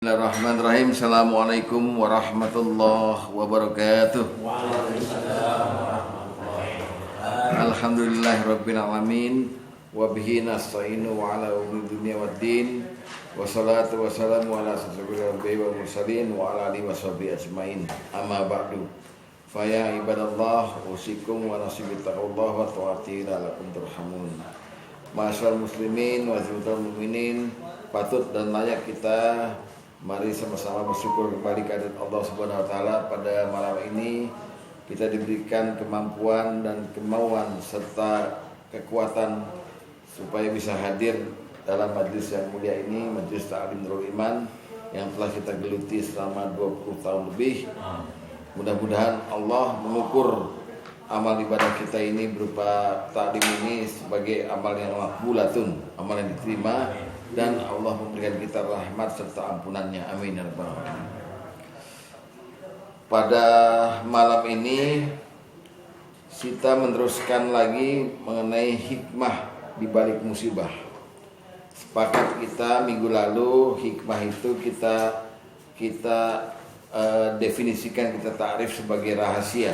Bismillahirrahmanirrahim. Assalamualaikum warahmatullahi wabarakatuh. Alhamdulillahirabbil alamin wa bihi nasta'inu wa ala umuri dunya waddin. Wassalatu wassalamu ala asyrofil anbiya'i wal mursalin wa ala alihi washabihi ajmain. Amma ba'du. Fa ya ibadallah usikum wa nasibi taqwallah wa ta'ati la'allakum turhamun. Ma'asyiral muslimin wa zikratul mukminin, patut dan layak kita mari sama-sama bersyukur kembali kehadirat Allah Subhanahu wa taala. Pada malam ini kita diberikan kemampuan dan kemauan serta kekuatan supaya bisa hadir dalam majlis yang mulia ini, Majlis Ta'lim Nurul Iman yang telah kita geluti selama 20 tahun lebih. Mudah-mudahan Allah mengukur amal ibadah kita ini berupa taklim ini sebagai amal yang makbulatun, amal yang diterima, dan Allah memberikan kita rahmat serta ampunannya. Amin ya rabbal alamin. Pada malam ini kita meneruskan lagi mengenai hikmah di balik musibah. Sepakat kita minggu lalu hikmah itu kita definisikan, kita takrif sebagai rahasia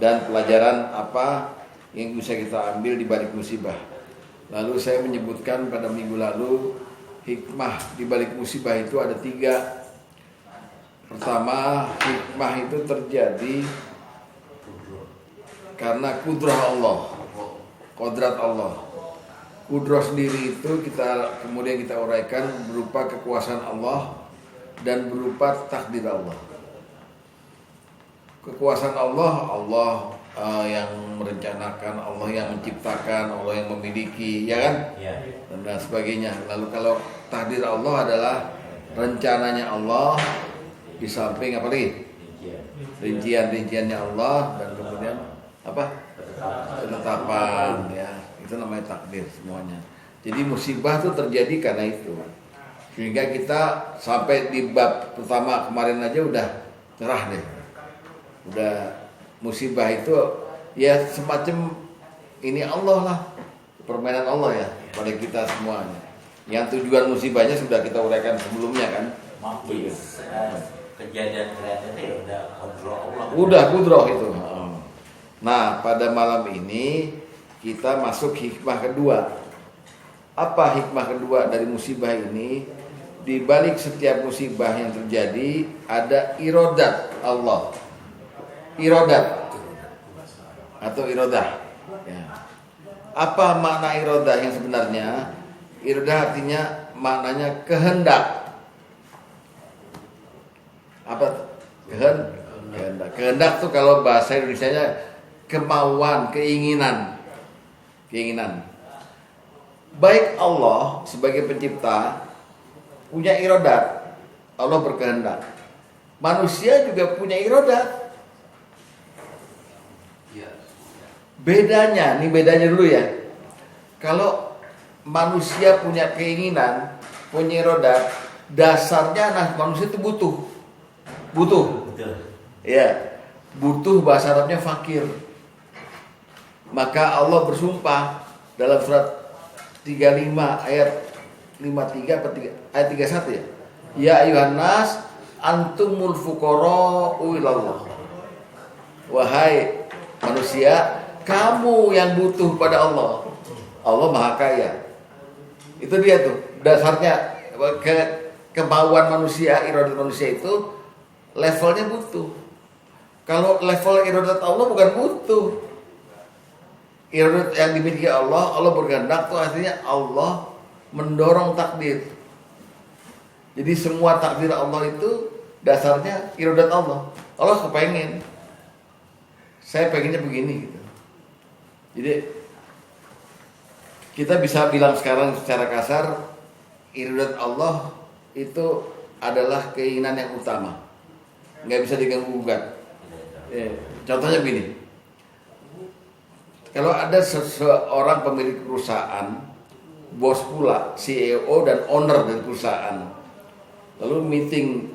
dan pelajaran apa yang bisa kita ambil di balik musibah. Lalu saya menyebutkan pada minggu lalu hikmah di balik musibah itu ada 3. Pertama, hikmah itu terjadi karena kudrah Allah, kodrat Allah. Kudrah sendiri itu kemudian kita uraikan berupa kekuasaan Allah dan berupa takdir Allah. Kekuasaan Allah yang merencanakan, Allah yang menciptakan, Allah yang memiliki, ya kan? Ya. Dan sebagainya. Lalu kalau takdir Allah adalah rencananya Allah, di samping apa lagi? Rinciannya Allah, dan kemudian apa? Ketetapan, ya. Itu namanya takdir semuanya. Jadi musibah itu terjadi karena itu. Sehingga kita sampai di bab pertama kemarin aja udah cerah deh. Udah musibah itu ya semacam ini Allah lah, permainan Allah ya pada kita semuanya. Yang tujuan musibahnya sudah kita uraikan sebelumnya kan. Kejadian itu udah kudrah Allah. Udah kudrah itu. Nah, pada malam ini kita masuk hikmah kedua. Apa hikmah kedua dari musibah ini? Di balik setiap musibah yang terjadi ada iradat Allah. Iradat atau iradah ya. Apa makna iradah yang sebenarnya? Iradah artinya maknanya kehendak. Apa? Kehendak. Kehendak tuh kalau bahasa Indonesianya kemauan, keinginan. Baik Allah sebagai pencipta punya iradat. Allah berkehendak. Manusia juga punya iradat. Bedanya dulu ya. Kalau manusia punya keinginan, punya iradat, dasarnya manusia itu butuh. Ya, butuh bahasa Arabnya fakir. Maka Allah bersumpah dalam surat 35 ayat 53 ayat 31 ya. Ya ayuhan nas antumul fuqara'u ilallah. Wahai manusia, kamu yang butuh pada Allah. Allah Maha Kaya. Itu dia tuh dasarnya, kemauan manusia, iradat manusia itu levelnya butuh. Kalau level iradat Allah bukan butuh. Iradat yang dimiliki Allah berkehendak tuh artinya Allah mendorong takdir. Jadi semua takdir Allah itu dasarnya iradat Allah. Allah kepengen, saya pengennya begini gitu. Jadi kita bisa bilang sekarang secara kasar, iradat Allah itu adalah keinginan yang utama, nggak bisa diganggu gugat. Contohnya begini, kalau ada seseorang pemilik perusahaan, bos pula, CEO dan owner dari perusahaan, lalu meeting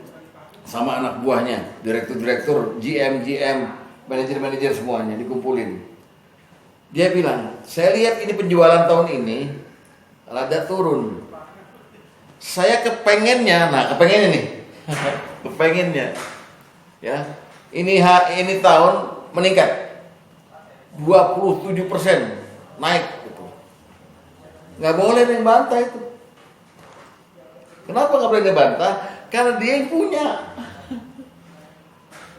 sama anak buahnya, direktur, GM, manajer semuanya dikumpulin. Dia bilang, saya lihat ini penjualan tahun ini rada turun. saya kepengennya, nah kepengennya nih, kepengennya, ya, ini tahun meningkat 27% naik gitu. Nggak boleh yang bantah itu. Kenapa nggak boleh dia bantah? Karena dia yang punya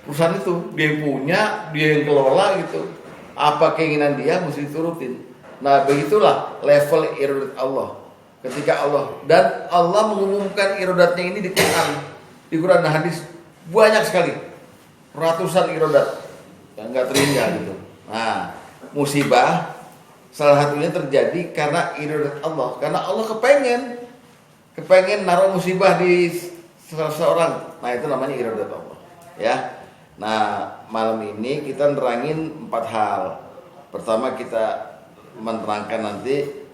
perusahaan itu, dia yang punya, dia yang kelola gitu. Apa keinginan dia mesti diturutin. Nah begitulah level iradat Allah. Ketika Allah dan Allah mengumumkan iradatnya ini di Quran, dan hadis banyak sekali, ratusan iradat yang nggak terhingga gitu. Nah musibah salah satunya terjadi karena iradat Allah, karena Allah kepengen naruh musibah di seseorang. Nah itu namanya iradat Allah, ya. Nah malam ini kita nerangin 4 hal. Pertama kita menerangkan nanti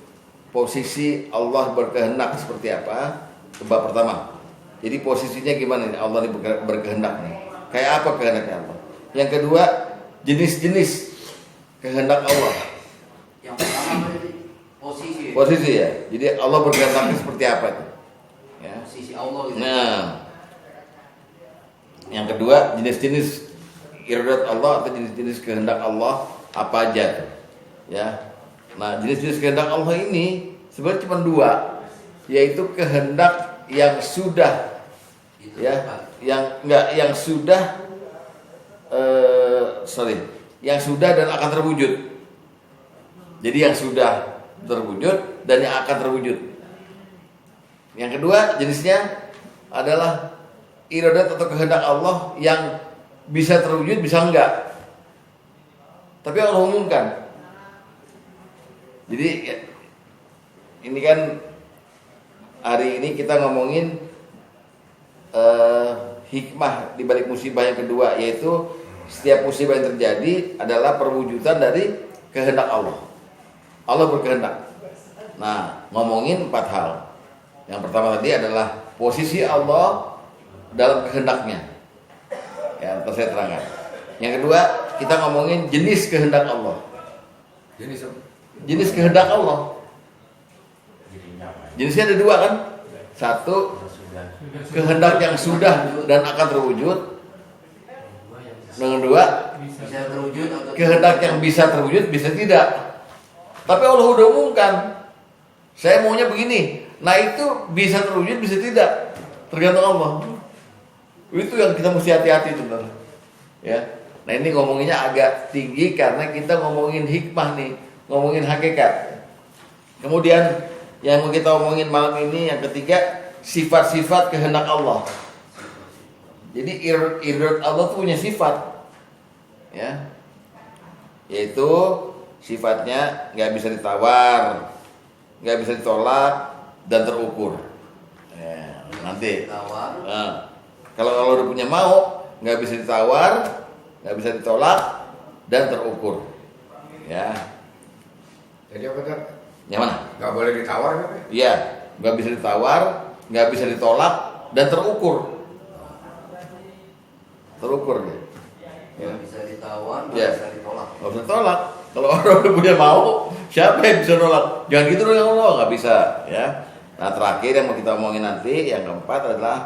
posisi Allah berkehendak seperti apa. Bab pertama. Jadi posisinya gimana nih Allah ini berkehendak nih? Kayak apa kehendaknya Allah? Yang kedua, jenis-jenis kehendak Allah. Yang pertama posisi. Posisi ya. Jadi Allah berkehendak seperti apa itu? Ya. Posisi Allah gitu. Nah, yang kedua jenis-jenis iradat Allah atau jenis-jenis kehendak Allah apa aja tuh? Ya. Nah, jenis-jenis kehendak Allah ini sebenarnya cuma 2, yaitu kehendak yang sudah, Itu ya, apa? yang sudah, yang sudah dan akan terwujud. Jadi yang sudah terwujud dan yang akan terwujud. Yang kedua jenisnya adalah iradat atau kehendak Allah yang bisa terwujud bisa enggak, tapi Allah umumkan. Jadi ini kan hari ini kita ngomongin hikmah di balik musibah yang kedua, yaitu setiap musibah yang terjadi adalah perwujudan dari kehendak Allah. Allah berkehendak. Nah, ngomongin 4 hal. Yang pertama tadi adalah posisi Allah dalam kehendaknya. Ya, terus saya terangkan. Yang kedua, kita ngomongin jenis kehendak Allah. Jenis kehendak Allah. Jenisnya ada 2 kan? 1, kehendak yang sudah dan akan terwujud. Yang kedua, Bisa terwujud atau kehendak yang bisa terwujud, bisa tidak. Tapi Allah udah umumkan, saya maunya begini. Nah itu bisa terwujud, bisa tidak, tergantung Allah. Itu yang kita mesti hati-hati sebenarnya. Ya. Nah ini ngomonginnya agak tinggi karena kita ngomongin hikmah nih, ngomongin hakikat. Kemudian yang mau kita omongin malam ini yang ketiga, sifat-sifat kehendak Allah. Jadi iradat Allah tuh punya sifat, ya, yaitu sifatnya nggak bisa ditawar, nggak bisa ditolak dan terukur. Ya, nanti. Nah, kalau udah punya mau, nggak bisa ditawar, nggak bisa ditolak dan terukur. Ya. Jadi apa kan? Yang mana? Gak boleh ditawar kan? Iya, nggak bisa ditawar, nggak bisa ditolak dan terukur. Terukur ya. Ya. bisa ditawar, Ya. bisa ditolak. Nggak bisa tolak. Kalau orang udah punya mau, siapa yang bisa nolak? Jangan gitu dong ya Allah, nggak bisa. Ya. Nah terakhir yang mau kita omongin nanti, yang keempat adalah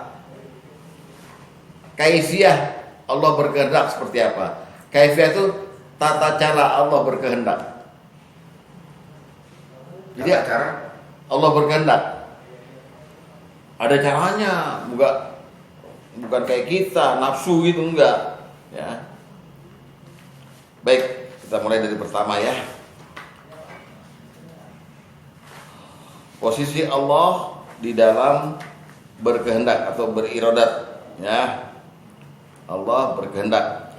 kaifiyah Allah berkehendak seperti apa. Kaifiyah itu tata cara Allah berkehendak. Jadi Tata cara? Allah berkehendak. Ada caranya, bukan kayak kita nafsu gitu, enggak. Ya. Baik, kita mulai dari pertama ya. Posisi Allah di dalam berkehendak atau berirodat, ya. Allah berkehendak.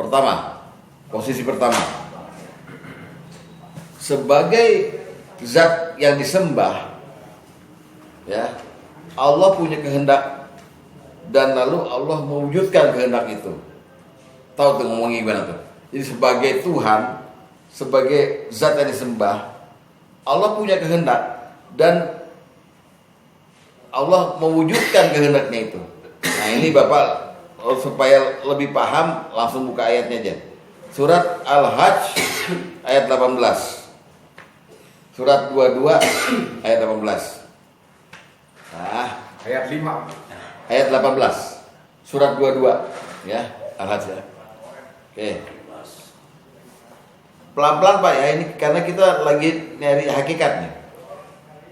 Pertama, posisi pertama, sebagai zat yang disembah, ya, Allah punya kehendak dan lalu Allah mewujudkan kehendak itu. Tahu tuh ngomongin gimana tuh? Jadi sebagai Tuhan, sebagai zat yang disembah, Allah punya kehendak dan Allah mewujudkan kehendaknya itu. Nah ini Bapak supaya lebih paham langsung buka ayatnya aja. Surat Al-Hajj ayat 18. Surat 22 ayat 18. Nah, Ayat 5. ayat 18. Surat 22 ya, Al-Hajj ya. Oke. Pelan-pelan Pak ya, ini karena kita lagi nyari hakikat nih.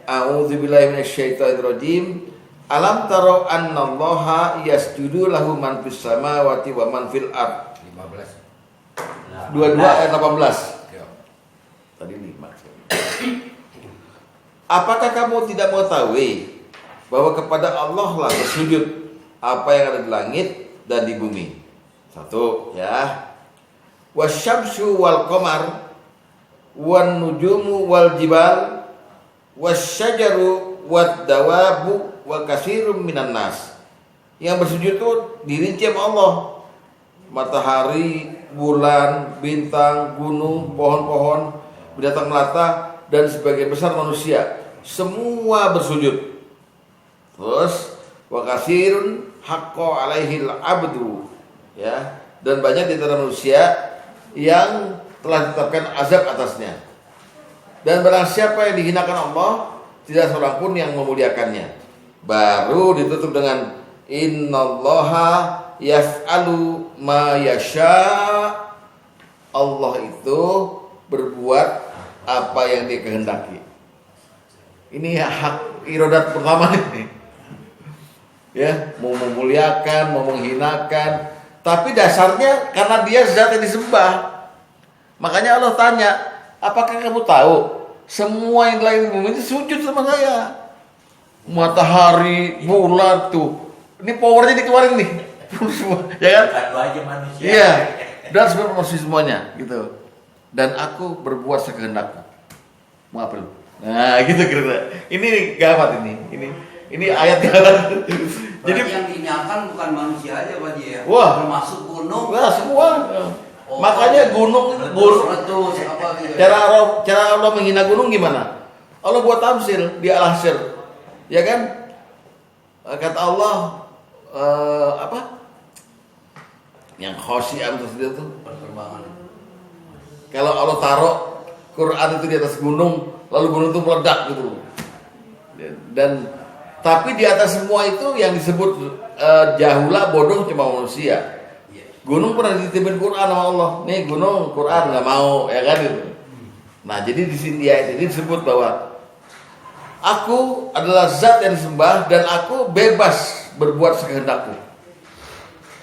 A'udzubillahi minasyaitonirrajim. Alam taro annallaha yasjudu lahu man fis samawati wa man fil ard. 15. 22 ayat 18. Ya. Tadi 5. Apakah kamu tidak mengetahui bahwa kepada Allah lah bersujud apa yang ada di langit dan di bumi? Satu ya. Wasyamsu wal qamar wan nujumu wal jibal wasyajaru wad dawabu wa kasirum minan nas. Yang bersujud itu dirinci sama Allah. Matahari, bulan, bintang, gunung, pohon-pohon, binatang melata dan sebagian besar manusia, semua bersujud. Terus wa kasirun haqqo alaihil abdu, ya, dan banyak di antara manusia yang telah ditetapkan azab atasnya. Dan barang siapa yang dihinakan Allah, tidak seorang pun yang memuliakannya. Baru ditutup dengan innallaha yaf'alu ma yasha. Allah itu berbuat apa yang dia kehendaki. Ini hak iradat pertama ini. Ya, mau memuliakan, mau menghinakan, tapi dasarnya karena dia zat yang disembah. Makanya Allah tanya, apakah kamu tahu semua yang lain di bumi itu sujud sama saya? Matahari, bulan tuh, ini powernya dikeluarin nih, ya kan? Satu aja manusia. Iya, dan sebenarnya manusia semuanya, gitu. Dan aku berbuat sekehendakku. Mau apa lu? Nah, gitu kira-kira. Ini gawat ini ayat gawat. Jadi yang dinyalakan bukan manusia aja Pak Haji ya. Wah. Termasuk gunung. Wah, semua. Oh, Makanya gunung meletus apa gitu. cara Allah menghina gunung gimana? Allah buat tamsil di Al-Hasyr. Ya kan? Kata Allah apa? Yang khosyi'ah itu Perkembangan. kalau Allah taruh Quran itu di atas gunung, lalu gunung itu meledak gitu. Dan tapi di atas semua itu yang disebut jahula bodoh cuma manusia. Gunung pernah dititipin Quran sama Allah. Nih gunung Quran nggak mau, ya kan gitu. Nah jadi di sini ya ini disebut bahwa aku adalah zat yang disembah dan aku bebas berbuat sekehendakku.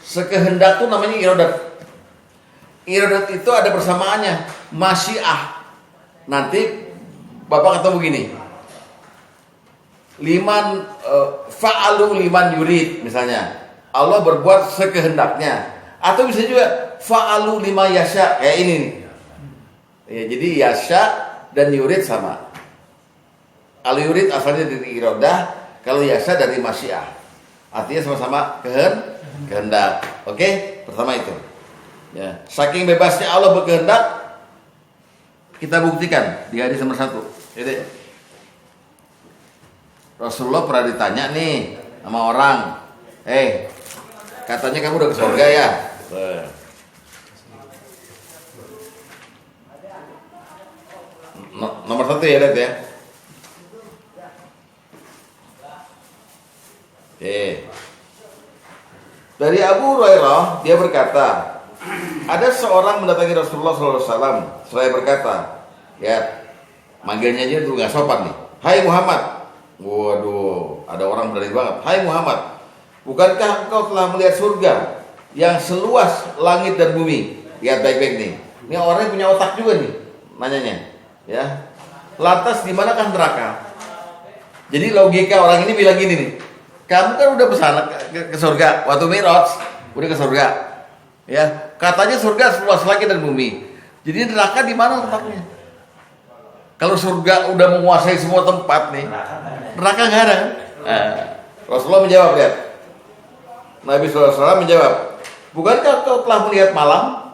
Sekehendakku namanya iradat. Iradat itu ada persamaannya, masyiah. Nanti Bapak ketemu begini. Liman fa'alu liman yurid misalnya. Allah berbuat sekehendaknya. Atau bisa juga fa'alu lima yasha kayak ini nih. Ya, jadi yasha dan yurid sama. Al yurid asalnya dari iradah, kalau yasha dari masyiah. Artinya sama-sama kehendak. Oke? Pertama itu. Ya, saking bebasnya Allah berkehendak, kita buktikan di hadis nomor 1. Jadi Rasulullah pernah ditanya nih sama orang, katanya kamu udah ke surga ya? Nomor 1 ya, lihat ya. Dari Abu Hurairah dia berkata, ada seorang mendatangi Rasulullah SAW. Saya berkata, ya, manggilnya aja dulu nggak sopan nih. Hai Muhammad. Waduh, ada orang berani banget. Hai Muhammad, bukankah engkau telah melihat surga yang seluas langit dan bumi? Lihat baik-baik nih. Ini orangnya punya otak juga nih, nanyanya. Ya, lantas di manakah neraka? Jadi logika orang ini bilang gini nih. Kamu kan udah kesana ke surga waktu Mi'raj, udah ke surga. Ya, katanya surga seluas langit dan bumi. Jadi neraka di mana letaknya? Kalau surga udah menguasai semua tempat nih, neraka nggak ada. Rasulullah menjawab, lihat. Nabi SAW menjawab, bukankah kau telah melihat malam?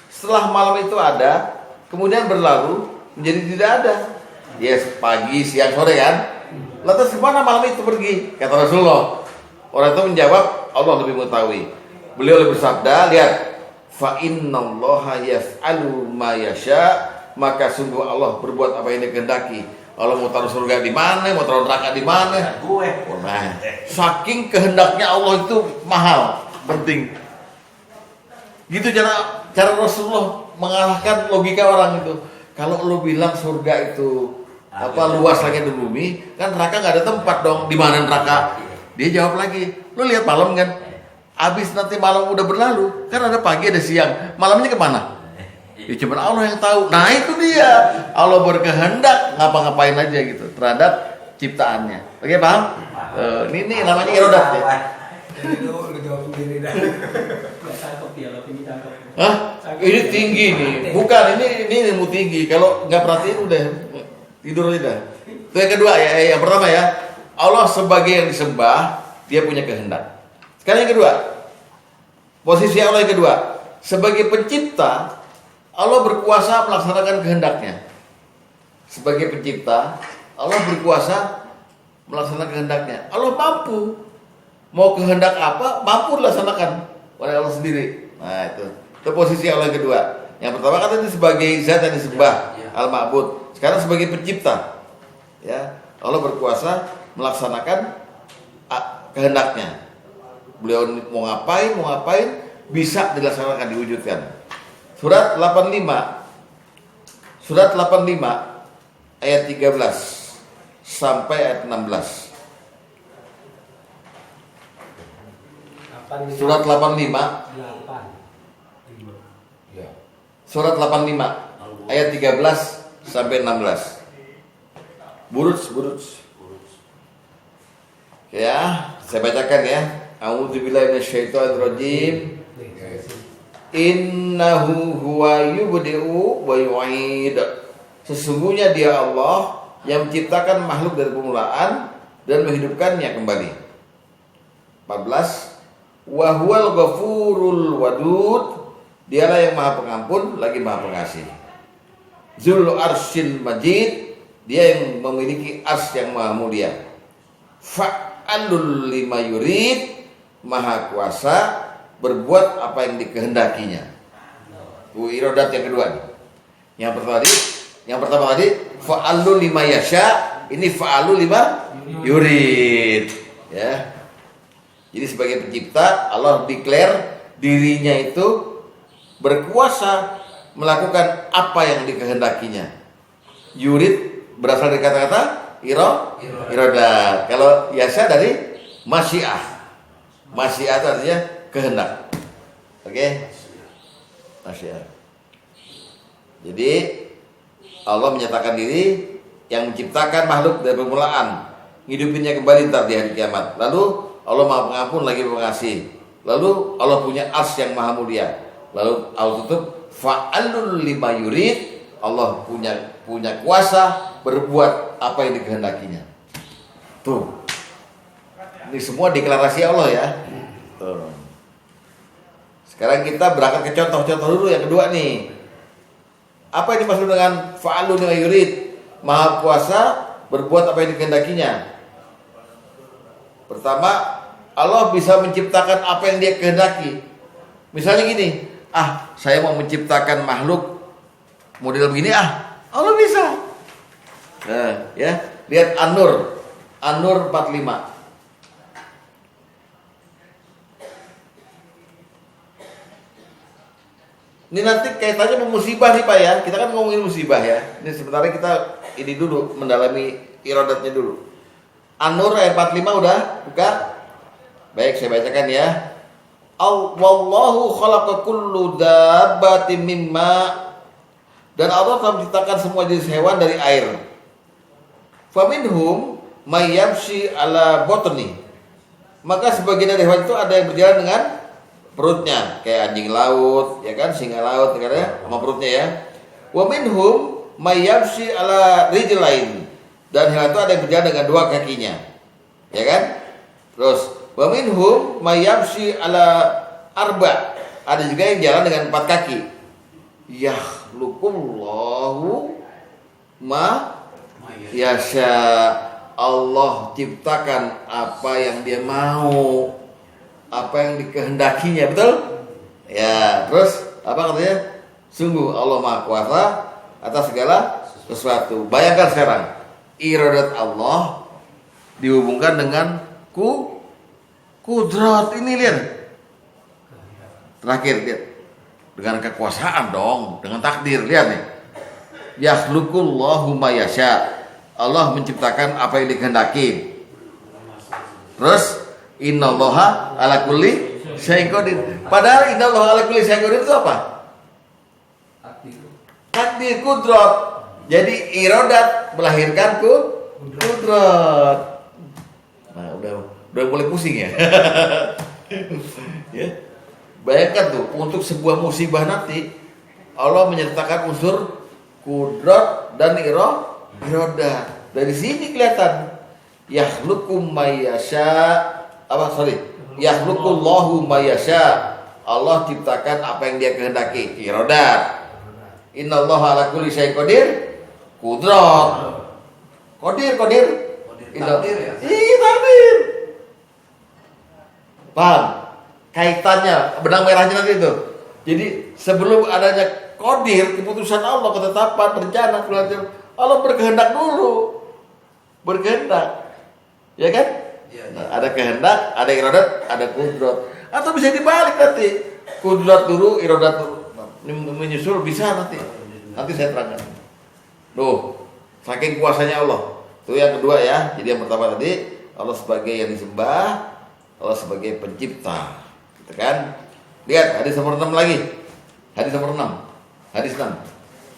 Setelah malam itu ada, kemudian berlalu menjadi tidak ada. Yes, pagi, siang, sore kan? Lantas kemana malam itu pergi? Kata Rasulullah. Orang itu menjawab, Allah lebih mengetahui. Beliau bersabda, lihat, fa innallaha yaf'alu ma yasha, maka sungguh Allah berbuat apa yang dikehendaki. Allah mau taruh surga di mana, mau taruh neraka di mana. Nah, saking kehendaknya Allah itu mahal, penting. Gitu cara Rasulullah mengalahkan logika orang itu. Kalau lu bilang surga itu luas langit dan bumi, kan neraka nggak ada tempat dong. Di mana neraka? Dia jawab lagi, lu lihat malam kan? Abis nanti malam udah berlalu, kan ada pagi ada siang. Malamnya kemana? Ya cuma Allah yang tahu. Nah itu dia, Allah berkehendak ngapa-ngapain aja gitu terhadap ciptaannya. Oke, paham? Ini namanya irodat ya. Hah? Ini tinggi nih. Bukan, ini ilmu tinggi. Kalau nggak perhatiin udah tidur aja. Itu yang kedua ya. Yang pertama ya, Allah sebagai yang disembah, dia punya kehendak. Sekarang yang kedua, posisi Allah yang kedua, sebagai pencipta, Allah berkuasa melaksanakan kehendaknya. Sebagai pencipta, Allah berkuasa melaksanakan kehendaknya. Allah mampu, mau kehendak apa, mampu dilaksanakan oleh Allah sendiri. Nah itu posisi Allah yang kedua. Yang pertama kan itu sebagai zat yang disembah, al-ma'bud. Sekarang sebagai pencipta, ya Allah berkuasa melaksanakan kehendaknya. Beliau mau ngapain bisa dilaksanakan, diwujudkan. Surat 85 ayat 13 sampai ayat 16. Surat 85 Surat 85 ayat 13 sampai 16. Buruj. Ya, saya bacakan ya. A'udzubillahi minasyaitonirrajim. Innahu huwa yubdi'u wa yu'id. Sesungguhnya dia Allah yang menciptakan makhluk dari permulaan dan menghidupkannya kembali. 14. Wa huwal ghafurul wadud. Dialah yang Maha Pengampun lagi Maha Pengasih. Zul arsyil majid. Dia yang memiliki arsy yang maha mulia. Fa'alul lima yurid. Maha kuasa berbuat apa yang dikehendakinya. Irodat yang kedua nih. Yang pertama tadi fa'alul lima yasha, ini fa'alul lima yurid. Ya. Jadi sebagai pencipta, Allah declare dirinya itu berkuasa melakukan apa yang dikehendakinya. Yurid berasal dari kata-kata irodat. Kalau yasha dari masyiah. Masyiah itu artinya kehendak. Oke? Masyiah. Jadi Allah menyatakan diri yang menciptakan makhluk dari permulaan, ngidupinnya kembali ntar di hari kiamat. Lalu Allah Maha Pengampun lagi Pengasih. Lalu Allah punya arsy yang maha mulia. Lalu Allah tutup fa'alul lima yurid. Allah punya kuasa berbuat apa yang dikehendakinya. Tuh. Ini semua deklarasi Allah ya. Tuh. Sekarang kita berangkat ke contoh-contoh dulu yang kedua nih. Apa yang dimaksud dengan fa'alul lima yurid? Maha kuasa berbuat apa yang dikehendakinya. Pertama, Allah bisa menciptakan apa yang dia kehendaki. Misalnya gini, saya mau menciptakan makhluk model begini, Allah bisa. Nah, ya, lihat An-Nur 45. Ini nanti kaitannya sama musibah nih Pak ya. Kita kan ngomongin musibah ya. Ini sebenarnya kita ini dulu mendalami irodatnya dulu. An-Nur ayat 45 udah buka? Baik, saya bacakan ya. Wallahu khalaqa kullu dabbatin mimma. Dan Allah telah menciptakan semua jenis hewan dari air. Faminhum may yamshi ala botni. Maka sebagian dari hewan itu ada yang berjalan dengan perutnya, kayak anjing laut, ya kan, singa laut, katanya, sama perutnya ya. Wa minhum may yamshi ala rijlain. Dan hewan itu ada yang berjalan dengan dua kakinya, ya kan? Terus wa minhum may yamshi ala arba. Ada juga yang jalan dengan 4 kaki. Yakhluqullahu ma yasha. Allah ciptakan apa yang dia mau, apa yang dikehendakinya, betul? Ya, terus Apa katanya? Sungguh Allah Maha Kuasa atas segala sesuatu. Bayangkan sekarang, iradat Allah dihubungkan dengan kudrat. Ini lihat. Terakhir lihat. Dengan kekuasaan dong, dengan takdir. Lihat nih. Yakhluqullahu ma yasha. Allah menciptakan apa yang dikehendaki. Terus innallaha ala kulli syai'in qadir. Padahal innallaha ala kulli syai'in qadir itu apa? Takdir, kudrat. Jadi iradat melahirkan kudrat. Nah, udah mulai pusing ya. Ya. Bayangkan tuh, untuk sebuah musibah nanti Allah menyertakan unsur kudrat dan iradah. Dari sini kelihatan yakhluqu may yasha. Yakhluqullahu may yasha. Allah ciptakan apa yang Dia kehendaki, iradat. Innallaha ala kulli syai'in qadir, kudrat. Qadir. Takdir ya? Iya, takdir. Paham? Kaitannya benang merahnya nanti itu. Jadi sebelum adanya qadir, keputusan Allah, ketetapan, rencana, Allah berkehendak dulu. Berkehendak. Ya kan? Ya. Nah, ada kehendak, ada iradat, ada kudrat. Atau bisa dibalik nanti. Kudrat dulu, iradat dulu. Menyusul bisa nanti. Nanti saya terangkan. Tuh, saking kuasanya Allah. Itu yang kedua ya. Jadi yang pertama tadi Allah sebagai yang disembah, Allah sebagai pencipta. Gitu kan? Lihat hadis nomor 6 lagi. Hadis nomor 6. Hadis 6.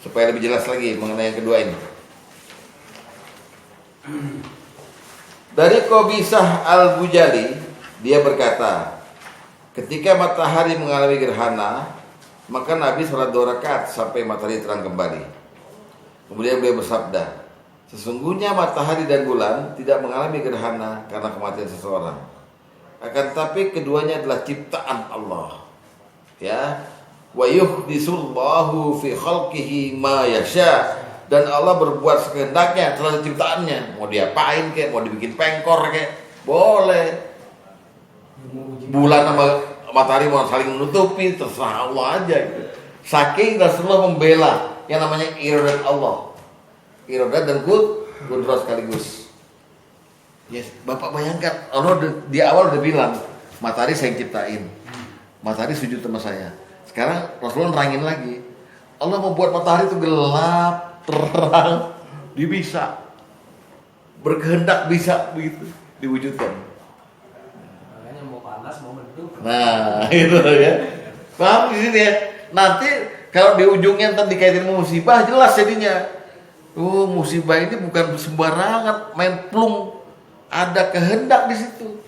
Supaya lebih jelas lagi mengenai yang kedua ini. Dari Qabisah Al-Bujali, dia berkata, ketika matahari mengalami gerhana, maka Nabi sholat 2 rakaat sampai matahari terang kembali. Kemudian beliau bersabda, sesungguhnya matahari dan bulan tidak mengalami gerhana karena kematian seseorang. Akan tapi keduanya adalah ciptaan Allah. Ya, wa yuhdisullahu fi khalqihi ma yasha. Dan Allah berbuat sekehendaknya terhadap ciptaannya. Mau diapain kek, mau dibikin pengkor kek, boleh. Bulan sama matahari mau saling menutupi, terserah Allah aja gitu. Saking Rasulullah membela yang namanya iradat Allah. Iradat dan kudrat sekaligus. Yes, Bapak bayangkan, Allah di awal udah bilang, matahari saya ciptain. Matahari sujud sama saya. Sekarang Rasulullah nerangin lagi. Allah membuat matahari itu gelap, terang, dia bisa. Berkehendak bisa begitu diwujudkan. Makanya mau panas, mau mendung. Nah, itu ya. Paham di sini ya. Nanti kalau di ujungnya ntar dikaitin musibah jelas jadinya. Oh, musibah ini bukan sembarangan main plung. Ada kehendak di situ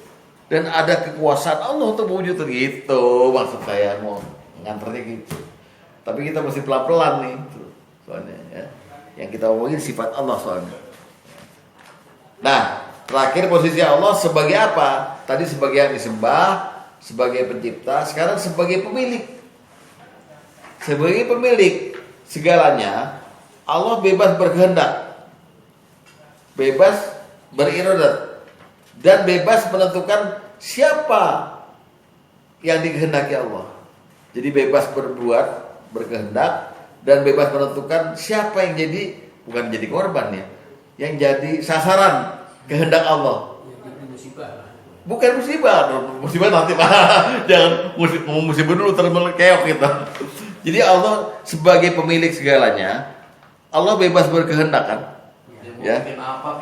dan ada kekuasaan Allah untuk mewujudkan gitu. Maksud saya mau nganternya gitu. Tapi kita mesti pelan-pelan nih, soalnya ya. Yang kita omongin sifat Allah soalnya. Nah, terakhir posisi Allah sebagai apa? Tadi sebagai yang disembah, sebagai pencipta, sekarang sebagai pemilik. Sebagai pemilik segalanya, Allah bebas berkehendak, bebas beriradat, dan bebas menentukan siapa yang dikehendaki Allah. Jadi bebas berbuat, berkehendak, dan bebas menentukan siapa yang bukan jadi korban ya, yang jadi sasaran kehendak Allah. Bukan musibah nanti Pak. Jangan musibah dulu terus keok gitu. Jadi Allah sebagai pemilik segalanya, Allah bebas berkehendak kan, ya,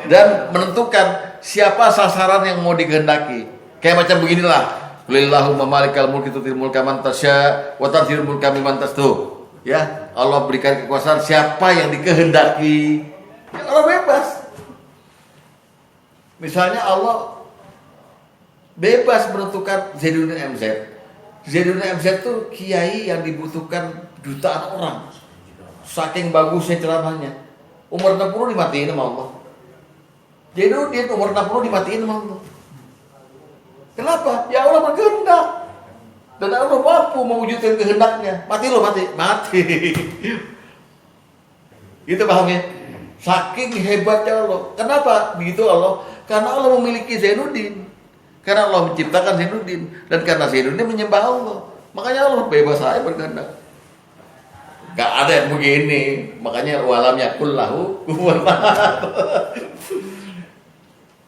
dan menentukan siapa sasaran yang mau dikehendaki. Kayak macam beginilah, Qulillahumma malikal mulki tu'til mulka man tasya wa tanzi'ul mulka mimman tasya. Ya, Allah berikan kekuasaan siapa yang dikehendaki. Ya, Allah bebas. Misalnya Allah bebas menentukan Zainuddin MZ. Zainuddin MZ itu kiai yang dibutuhkan jutaan orang. Saking bagusnya ceramahnya. Umur 60 dimatiin sama Allah. Zainuddin umur 60 dimatiin sama Allah. Kenapa? Ya Allah berkehendak. Dan Allah mampu mewujudkan kehendaknya. Mati. Itu pahamnya. Saking hebatnya Allah. Kenapa begitu Allah? Karena Allah memiliki Zainuddin. Karena Allah menciptakan Zainuddin. Dan karena Zainuddin menyembah Allah. Makanya Allah bebas saja berkehendak. Gak ada yang begini. Makanya walam yakul lahu kufuwan ahad.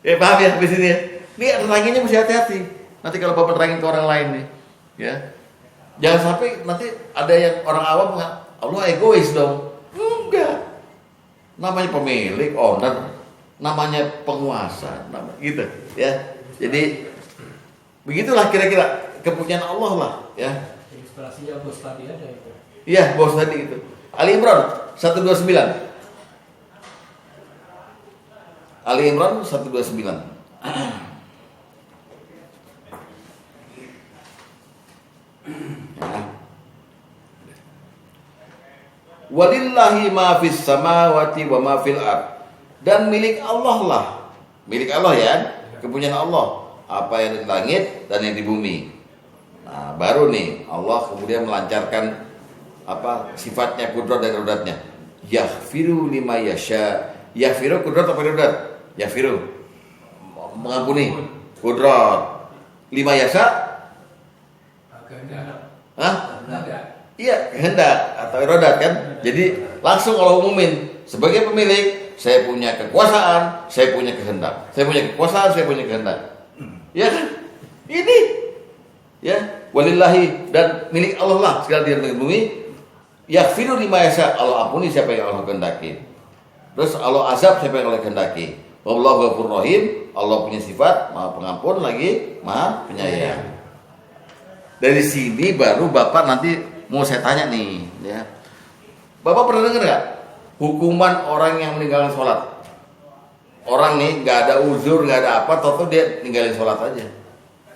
Ya paham ya di sini ya. Ini neranginnya mesti hati-hati. Nanti kalau Bapak nerangin ke orang lain nih, ya. Jangan sampai nanti ada yang orang awam nggak, Allah egois dong. Enggak. Namanya pemilik, owner, namanya penguasa, gitu, ya. Jadi begitulah kira-kira kepunyaan Allah lah, ya. Inspirasinya bos tadi ada itu. Iya, bos tadi itu. Ali Imran 129. Ali Imran 129. Walillahi ma fis samawati wa ma fil ard. Dan milik Allah lah. Milik Allah ya, kepunyaan Allah. Apa yang di langit dan yang di bumi. Nah, baru nih Allah kemudian melancarkan apa sifatnya kudrat dan irodatnya. Yaghfiru lima yasha. Yaghfiru kudrat apa irodat? Yaghfiru mengampuni, kudrat. Lima yasha? Kehendak. Hah? Kehendak. Iya, kehendak atau irodat kan. Jadi langsung Allah umumin sebagai pemilik, saya punya kekuasaan, saya punya kehendak. Saya punya kekuasaan, saya punya kehendak. Ya kan? Ini ya, walillahi dan milik Allah lah segala di langit bumi. Yaghfiru lima yasha, Allah ampuni siapa yang Allah kehendaki. Terus Allah azab siapa yang Allah kehendaki. Wallahu ghafurur rahim, Allah punya sifat Maha Pengampun lagi Maha Penyayang. Dari sini baru Bapak nanti mau saya tanya nih, ya. Bapak pernah dengar nggak hukuman orang yang meninggalkan sholat? Orang nih nggak ada uzur, nggak ada apa, toto dia ninggalin sholat aja.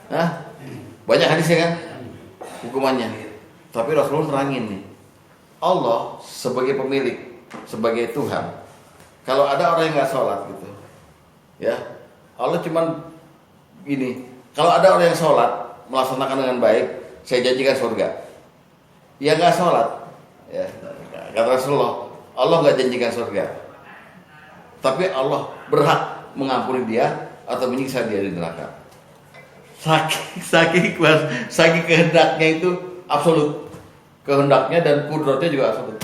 Hah? Banyak hadisnya kan hukumannya. Tapi Rasulullah nerangin nih, Allah sebagai pemilik, sebagai Tuhan, kalau ada orang yang nggak sholat gitu, ya Allah cuman gini, kalau ada orang yang sholat melaksanakan dengan baik, saya janjikan surga. Ya nggak sholat, ya kata Rasulullah, Allah nggak janjikan surga, tapi Allah berhak mengampuni dia atau menyiksa dia di neraka. Saking kehendaknya itu absolut, kehendaknya dan kudratnya juga absolut.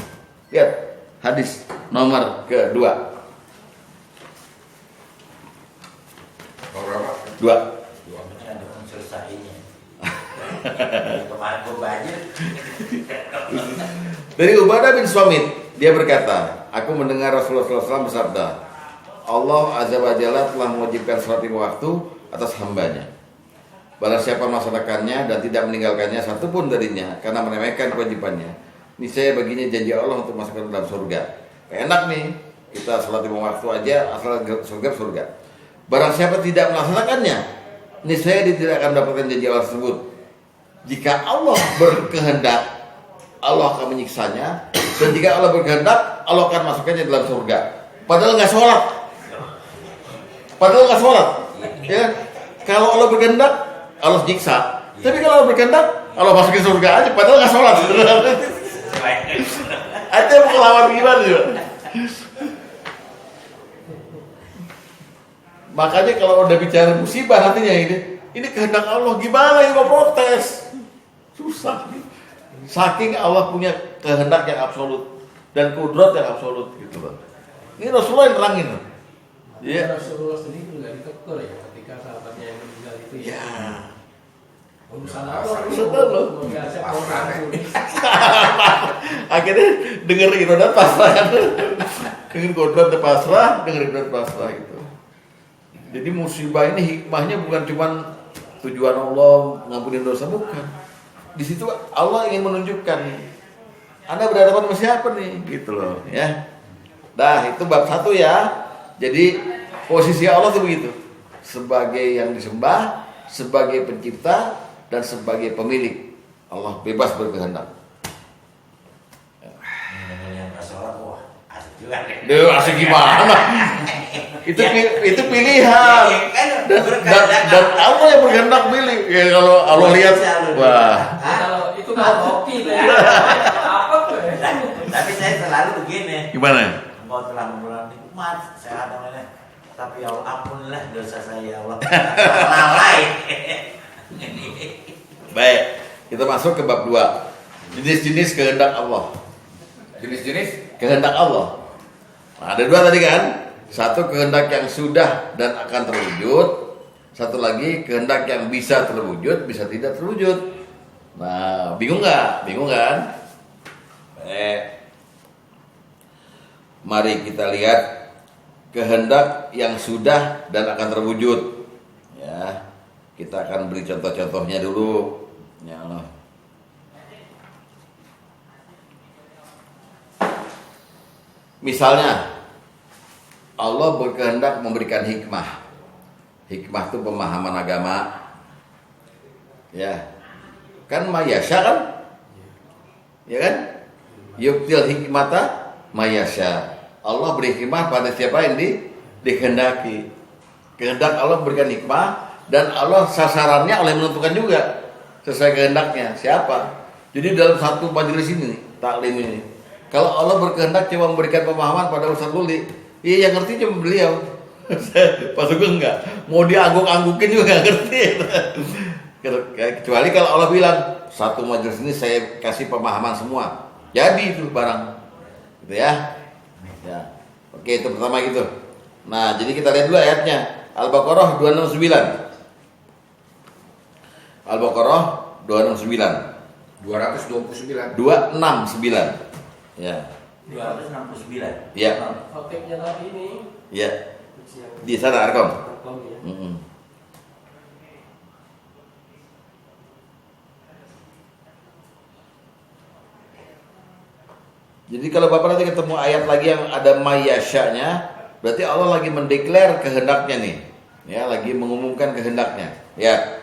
Lihat hadis nomor kedua. Dua. Ini ada unsur sahinya. Kemarin gue banjir. Dari Ubadah bin Samit, dia berkata, aku mendengar Rasulullah SAW bersabda, Allah Azza wa Jalla telah mewajibkan salat lima waktu atas hambanya. Barang siapa melaksanakannya dan tidak meninggalkannya satupun darinya karena meremehkan kewajibannya, niscaya baginya janji Allah untuk masuk ke dalam surga. Enak nih, kita salat lima waktu aja asal surga. Barang siapa tidak melaksanakannya, niscaya dia tidak akan mendapatkan janji Allah tersebut. Jika Allah berkehendak, Allah akan menyiksanya, dan jika Allah berkehendak, Allah akan masukkannya dalam surga. Padahal nggak sholat, ya. Kalau Allah berkehendak, Allah nyiksa. Tapi kalau Allah berkehendak, Allah masukin surga aja. Padahal nggak sholat. Ada mau lawan gimana juga? Makanya kalau udah bicara musibah nantinya ini kehendak Allah, gimana yang mau protes? Susah. Saking Allah punya kehendak yang absolut dan kudrat yang absolut gitu loh. Ini Rasulullah yang terangin. Ya. Rasulullah sendiri juga ditegur ya ketika sahabatnya yang meninggal itu. Ya. Urusan apa? Sudah loh. Biasa orang Akhirnya denger irodat pasrah kan. Dengan kudrat pasrah, dengan irodat pasrah itu. Jadi musibah ini hikmahnya bukan cuma tujuan Allah ngampunin dosa, bukan. Di situ Allah ingin menunjukkan Anda berhadapan sama siapa nih, gitu loh, ya. Nah, itu bab 1 ya. Jadi posisi Allah itu begitu. Sebagai yang disembah, sebagai pencipta dan sebagai pemilik. Allah bebas berkehendak. Yang nggak sholat, wah asik juga deh. Duh, asik gimana? itu pilihan dan Allah yang berkehendak pilih. Ya kalau Allah lihat, wah. Kalau itu kalau hoki deh. Apa tuh? Tapi saya selalu begini. Gimana? Engkau telah memulai nikmat sehat namanya. Tapi ya Allah ampunilah dosa saya ya Allah. Lalai. Baik, kita masuk ke bab 2. Jenis-jenis kehendak Allah. jenis-jenis kehendak Allah. Nah, ada dua tadi kan? Satu kehendak yang sudah dan akan terwujud, satu lagi kehendak yang bisa terwujud, bisa tidak terwujud. Nah, bingung nggak? Bingung kan? Mari kita lihat kehendak yang sudah dan akan terwujud. Ya, kita akan beri contoh-contohnya dulu. Ya Allah. Misalnya, Allah berkehendak memberikan hikmah. Hikmah itu pemahaman agama. Ya, kan mayasya kan? Ya kan? Yuktil hikmata mayasya. Allah beri hikmah pada siapa yang dikehendaki. Kehendak Allah berikan hikmah dan Allah sasarannya oleh menentukan juga sesuai kehendaknya siapa. Jadi dalam satu majelis ini, taklim ini, kalau Allah berkehendak cuma memberikan pemahaman pada Ustaz Luli, iya yang ngerti cuma beliau. Pak Sugeng enggak. Mau diangguk-anggukin juga enggak ngerti. Kecuali kalau Allah bilang, satu majelis ini saya kasih pemahaman semua. Jadi itu barang. Gitu ya. Ya. Oke, itu pertama gitu. Nah, jadi kita lihat dulu ayatnya. Al-Baqarah 269. Al-Baqarah 269. 229. 269. Ya. 269. Ya. Khotibnya tadi ini. Ya. Di sana Arkom. Arkom ya. Jadi kalau Bapak nanti ketemu ayat lagi yang ada mayasya-nya, berarti Allah lagi mendeklar kehendaknya nih. Ya, lagi mengumumkan kehendaknya. Ya.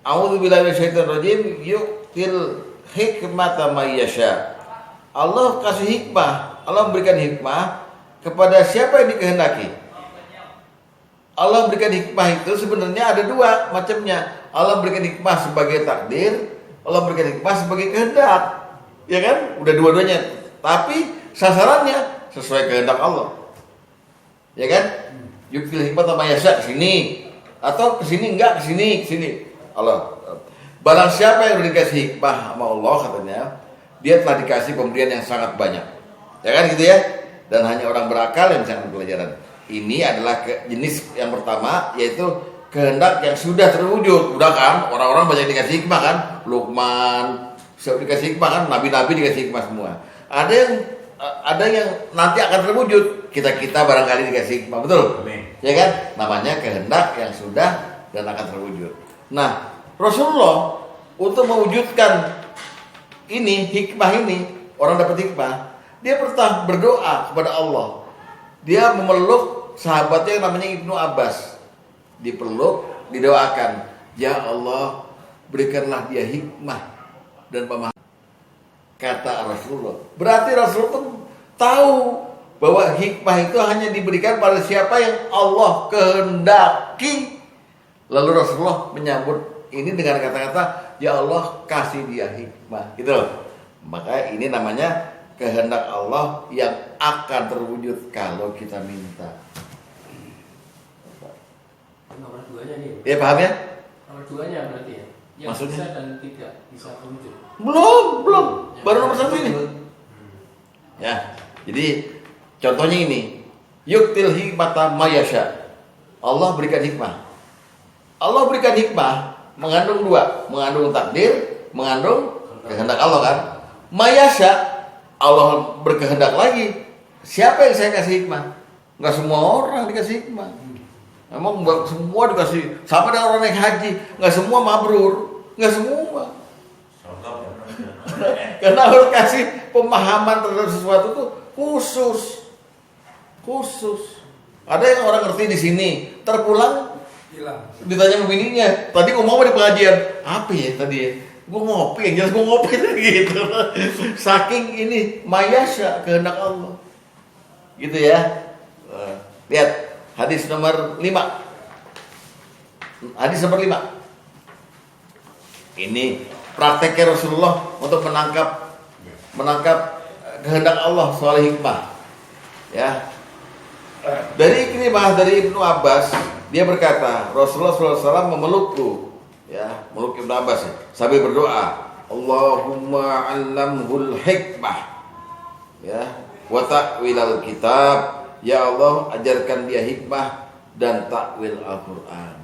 A'udzubillahi minasyaitonir rajim, yu'til hikmata mayasya. Allah kasih hikmah, Allah memberikan hikmah kepada siapa yang dikehendaki. Allah memberikan hikmah itu sebenarnya ada dua macamnya. Allah memberikan hikmah sebagai takdir, Allah memberikan hikmah sebagai kehendak. Ya kan? Udah dua-duanya. Tapi sasarannya sesuai kehendak Allah. Ya kan? Yuktil hikmah sama yasya ke sini atau ke sini enggak, ke sini Allah. Barang siapa yang dikasih hikmah sama Allah katanya, dia telah dikasih pemberian yang sangat banyak. Ya kan gitu ya? Dan hanya orang berakal yang bisa mengambil pelajaran. Ini adalah jenis yang pertama, yaitu kehendak yang sudah terwujud. Udah kan? Orang-orang banyak dikasih hikmah kan? Luqman dikasih hikmah kan? Nabi-nabi dikasih hikmah semua. Ada yang nanti akan terwujud. Kita barangkali dikasih hikmah, betul? Amin. Ya kan? Namanya kehendak yang sudah dan akan terwujud. Nah, Rasulullah untuk mewujudkan ini, hikmah ini, orang dapat hikmah, dia pertama berdoa kepada Allah. Dia memeluk sahabatnya yang namanya Ibnu Abbas. Dipeluk, didoakan, ya Allah, berikanlah dia hikmah dan pemahaman. Kata Rasulullah. Berarti Rasulullah pun tahu bahwa hikmah itu hanya diberikan pada siapa yang Allah kehendaki. Lalu Rasulullah menyambut ini dengan kata-kata, ya Allah kasih dia hikmah. Gitu loh. Maka ini namanya kehendak Allah yang akan terwujud kalau kita minta. Nomor 2-nya nih. Ya paham ya? Nomor 2-nya berarti ya. Yang Maksudnya? bisa dan tidak bisa terwujud. Belum. Baru nomor 1 ini. Ya. Jadi contohnya ini, yuktil hikmata mayasya. Allah berikan hikmah. Allah berikan hikmah mengandung dua, mengandung takdir, mengandung kehendak Allah kan. Mayasya, Allah berkehendak lagi. Siapa yang saya kasih hikmah? Enggak semua orang dikasih hikmah. Emang enggak semua dikasih, sama dengan orang naik haji, enggak semua mabrur, enggak semua. Karena Allah kasih pemahaman terhadap sesuatu itu khusus. Ada yang orang ngerti di sini, terpulang Hilang. ditanya ke bininya, tadi ngomong apa di pengajian? Apa ya tadi ya? Gue ngopi, yang jelas gue ngopi gitu. Saking ini mayasya kehendak Allah. Gitu ya. Lihat hadis nomor 5. Hadis nomor 5. Ini prakteknya Rasulullah untuk menangkap kehendak Allah soal hikmah. Ya. Dari Ikrimah dari Ibnu Abbas, dia berkata, Rasulullah SAW memelukku, ya, meluk Ibnu Abbas sambil berdoa, Allahumma 'allamhul hikmah. Ya, wa ta'wilal kitab, ya Allah ajarkan dia hikmah dan takwil Al-Qur'an.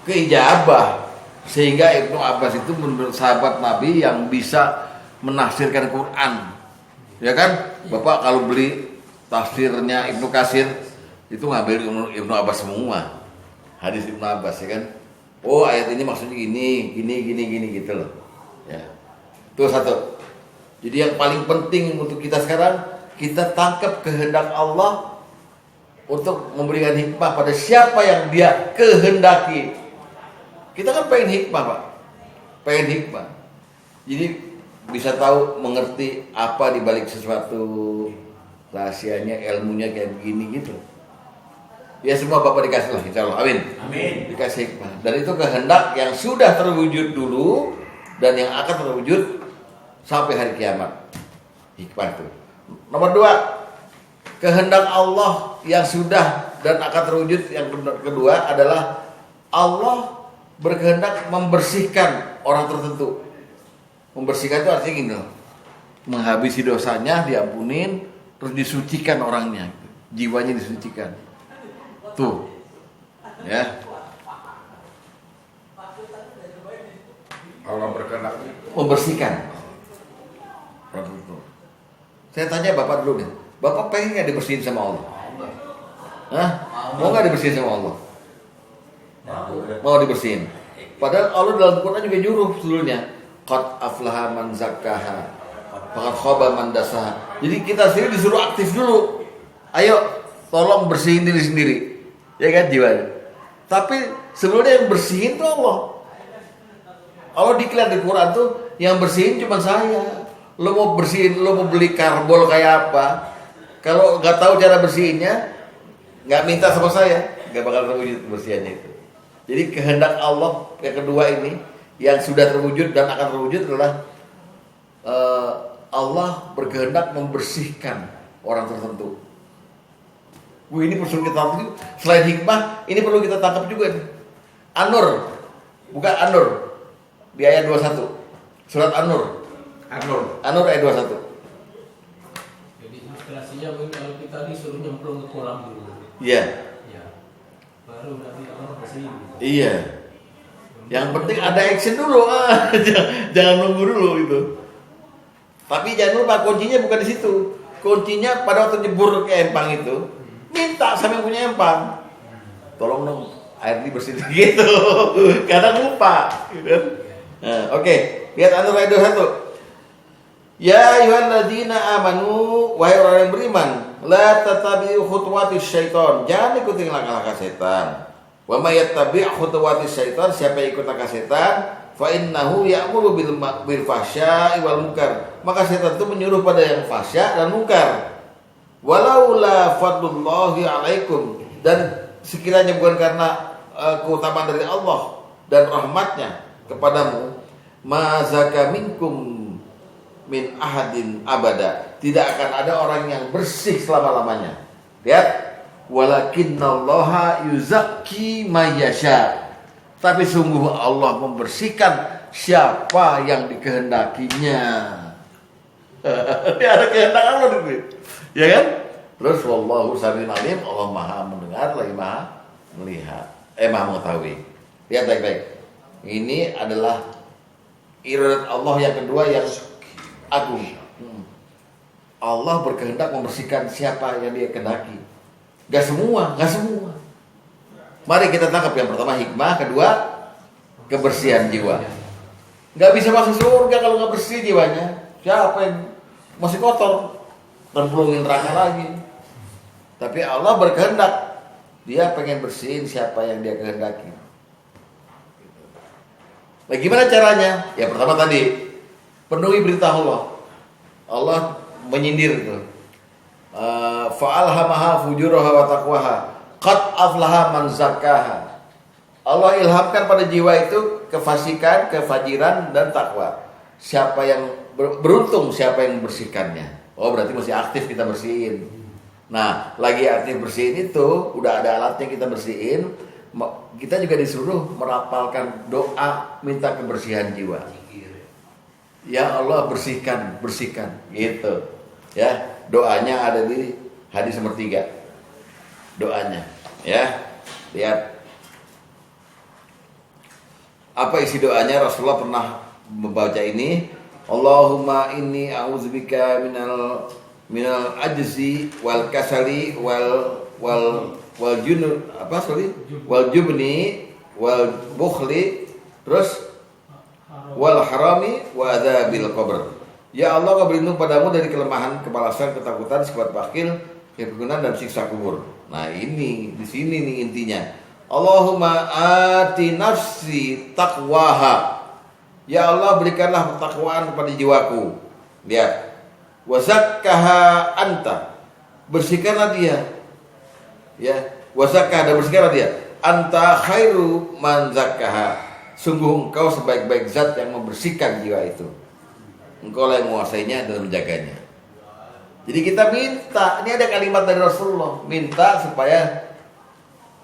Keijabah, sehingga Ibnu Abbas itu menurut sahabat Nabi yang bisa menafsirkan Quran. Ya kan? Bapak kalau beli tafsirnya Ibnu Katsir itu ngambil Ibnu Abbas semua. Hadis Ibnu Abbas ya kan? Oh, ayat ini maksudnya gini gitu loh. Ya. Itu satu. Jadi yang paling penting untuk kita sekarang, kita tangkap kehendak Allah untuk memberikan hikmah pada siapa yang dia kehendaki. Kita kan pengen hikmah, Pak. Pengen hikmah. Jadi bisa tahu, mengerti apa di balik sesuatu, rahasianya, ilmunya kayak begini gitu. Ya semua Bapak dikasih lah, insya Allah. Amin. Amin. Dikasih hikmah. Dan itu kehendak yang sudah terwujud dulu dan yang akan terwujud sampai hari kiamat. Hikmah itu. Nomor 2, kehendak Allah yang sudah dan akan terwujud yang kedua adalah Allah berkehendak membersihkan orang tertentu. Membersihkan itu artinya gini loh, menghabisi dosanya, diampunin, terus disucikan orangnya, jiwanya disucikan. Tuh, ya. Allah berkehendak Membersihkan. Saya tanya Bapak dulu nih, Bapak pengen nggak dibersihin sama Allah? Hah? Mau nggak dibersihin sama Allah? Mau dibersihin. Padahal Allah dalam Quran juga nyuruh sebelumnya, qad aflaha man zakkaha, faqad khaba man dasaha. Jadi kita sendiri disuruh aktif dulu. Ayo, tolong bersihin diri sendiri. Ya kan jiwanya. Tapi sebelumnya yang bersihin tuh Allah. Allah diklaim di Quran tuh yang bersihin cuma saya. Lo mau bersihin, lo mau beli karbol kayak apa? Kalau nggak tahu cara bersihinnya, nggak minta sama saya, nggak bakal terwujud kebersihannya itu. Jadi kehendak Allah yang kedua ini, yang sudah terwujud dan akan terwujud adalah Allah berkehendak membersihkan orang tertentu. Ini perlu kita tangkap. Selain hikmah, ini perlu kita tangkap juga nih. An-Nur, bukan An-Nur, di ayat 21, surat An-Nur. An-Nur ayat 21. Jadi ilustrasinya mungkin kalau kita disuruh nyemplung ke kolam dulu. Iya. Ya. Baru nanti Allah kesini. Iya. Yang penting ada action dulu, jangan nunggu dulu gitu. Tapi jangan lupa kuncinya bukan di situ. Kuncinya pada waktu nyebur ke empang itu, minta sama yang punya empang, tolong dong air dibersihin gitu. Kadang lupa. Gitu. Nah, oke. Lihat An-Nur ayat 21. Ya ayyuhalladzina amanu, wahai orang yang beriman, la tatabi'u khutuwatis syaitan, jangan ikuti langkah-langkah setan. Wa may yattabi' khutuwatis syaitan, siapa yang ikut langkah setan, fa innahu ya'muru bil fahsya'i wal munkar, maka setan itu menyuruh pada yang fahsya dan munkar. Walaula fadlullahi alaikum, dan sekiranya bukan karena keutamaan dari Allah dan rahmatnya kepadamu, ma zaka minkum min ahadin abada, tidak akan ada orang yang bersih selama-lamanya. Lihat, walakinnallaha yuzakki mayyasha, tapi sungguh Allah membersihkan siapa yang dikehendakinya. Dia ada kehendak Allah itu, ya kan? Terus wallahu samiun alim, Allah maha mendengar lagi maha melihat, maha mengetahui. Lihat baik-baik, ini adalah iradat Allah yang kedua yang agung. Allah berkehendak membersihkan siapa yang dia kehendaki. Gak semua. Mari kita tangkap yang pertama hikmah, kedua kebersihan jiwa. Gak bisa masuk surga kalau gak bersih jiwanya. Siapa yang masih kotor dan pelungin neraka lagi. Tapi Allah berkehendak, dia pengen bersihin siapa yang dia kehendaki. Nah, gimana caranya? Ya pertama tadi, penuhi berita Allah. Allah menyindir itu. Fa'alhamaha fujuraha wa taqwaha. Qad aflaha man zakkaha. Allah ilhamkan pada jiwa itu kefasikan, kefajiran dan takwa. Siapa yang beruntung, siapa yang membersihkannya. Oh, berarti masih aktif kita bersihin. Nah, lagi aktif bersihin itu, udah ada alatnya kita bersihin. Kita juga disuruh merapalkan doa minta kebersihan jiwa. Ya Allah bersihkan gitu. Ya, doanya ada di hadis nomor 3. Doanya, ya. Lihat. Apa isi doanya? Rasulullah pernah membaca ini. Allahumma inni a'udzubika minal ajzi wal kasali wal junud wal jubni wal bukhli, terus wal harami wa adzabil qabr. Ya Allah, kau berlindung padamu dari kelemahan, kemalasan, ketakutan, sifat bakhil, kegunaan dan siksa kubur. Nah, ini di sini nih intinya. Allahumma ati nafsi taqwaha. Ya Allah, berikanlah ketakwaan kepada jiwaku. Lihat. Wa zakkaha anta. Bersihkanlah dia. Ya, wa zakkaha, dan bersihkanlah dia. Anta khairu man zakkaha. Sungguh engkau sebaik-baik zat yang membersihkan jiwa itu. Engkau lah yang menguasainya dan menjaganya. Jadi kita minta, ini ada kalimat dari Rasulullah, minta supaya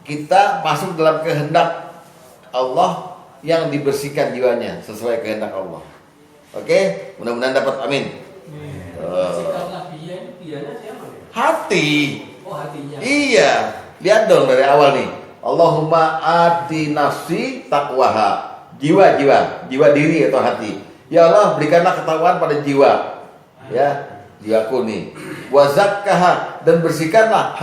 kita masuk dalam kehendak Allah yang dibersihkan jiwanya sesuai kehendak Allah. Oke, mudah-mudahan dapat, amin. Bersihkanlah biyanya siapa ya? Hati. Oh, hatinya. Iya, lihat dong dari awal nih. Allahumma ati nafsi taqwaha. Jiwa diri atau hati. Ya Allah, berikanlah ketakwaan pada jiwa. Ya, jiwaku nih. Wa zakkaha, dan bersihkanlah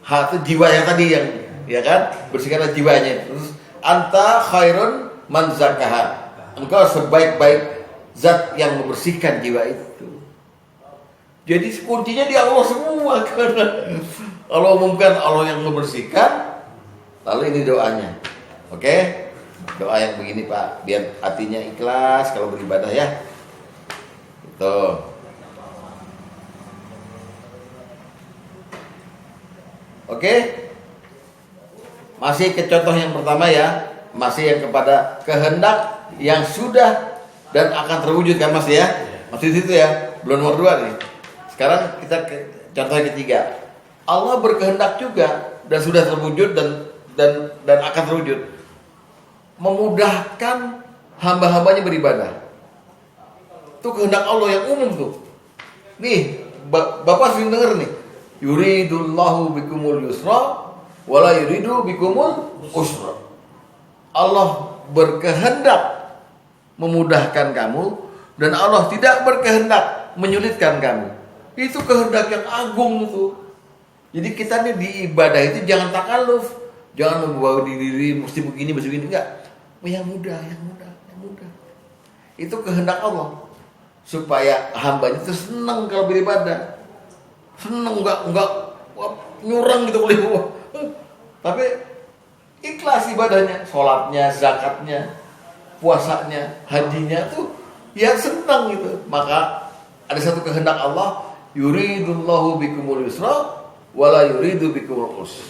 itu jiwa yang tadi yang, ya kan? Bersihkanlah jiwanya. Terus anta khairun man zakkaha. Engkau sebaik-baik zat yang membersihkan jiwa itu. Jadi kuncinya di Allah semua kan. Allah umumkan, Allah yang membersihkan. Lalu ini doanya. Oke? Doa yang begini Pak, biar hatinya ikhlas kalau beribadah ya. Gitu. Oke? Masih ke contoh yang pertama ya. Masih yang kepada kehendak yang sudah dan akan terwujud kan Mas ya. Masih di situ ya. Belum nomor 2 nih. Sekarang kita ke contoh yang ketiga. Allah berkehendak juga dan sudah terwujud dan akan terwujud, memudahkan hamba-hambanya beribadah. Itu kehendak Allah yang umum tuh. Nih, Bapak sering dengar nih. Yuridullahu bikumul yusra wala yuridu bikumul usra. Allah berkehendak memudahkan kamu dan Allah tidak berkehendak menyulitkan kamu. Itu kehendak yang agung tuh. Jadi kita nih di ibadah itu jangan takaluf, jangan membawa diri mesti begini enggak. Yang mudah. Itu kehendak Allah supaya hambanya itu senang kalau beribadah. Senang enggak nyurang gitu boleh. Tapi ikhlas ibadahnya, sholatnya, zakatnya, puasanya, hajinya tuh ya senang gitu. Maka ada satu kehendak Allah, yuridullahu bikumul yusra wala yuridu bikumul usra.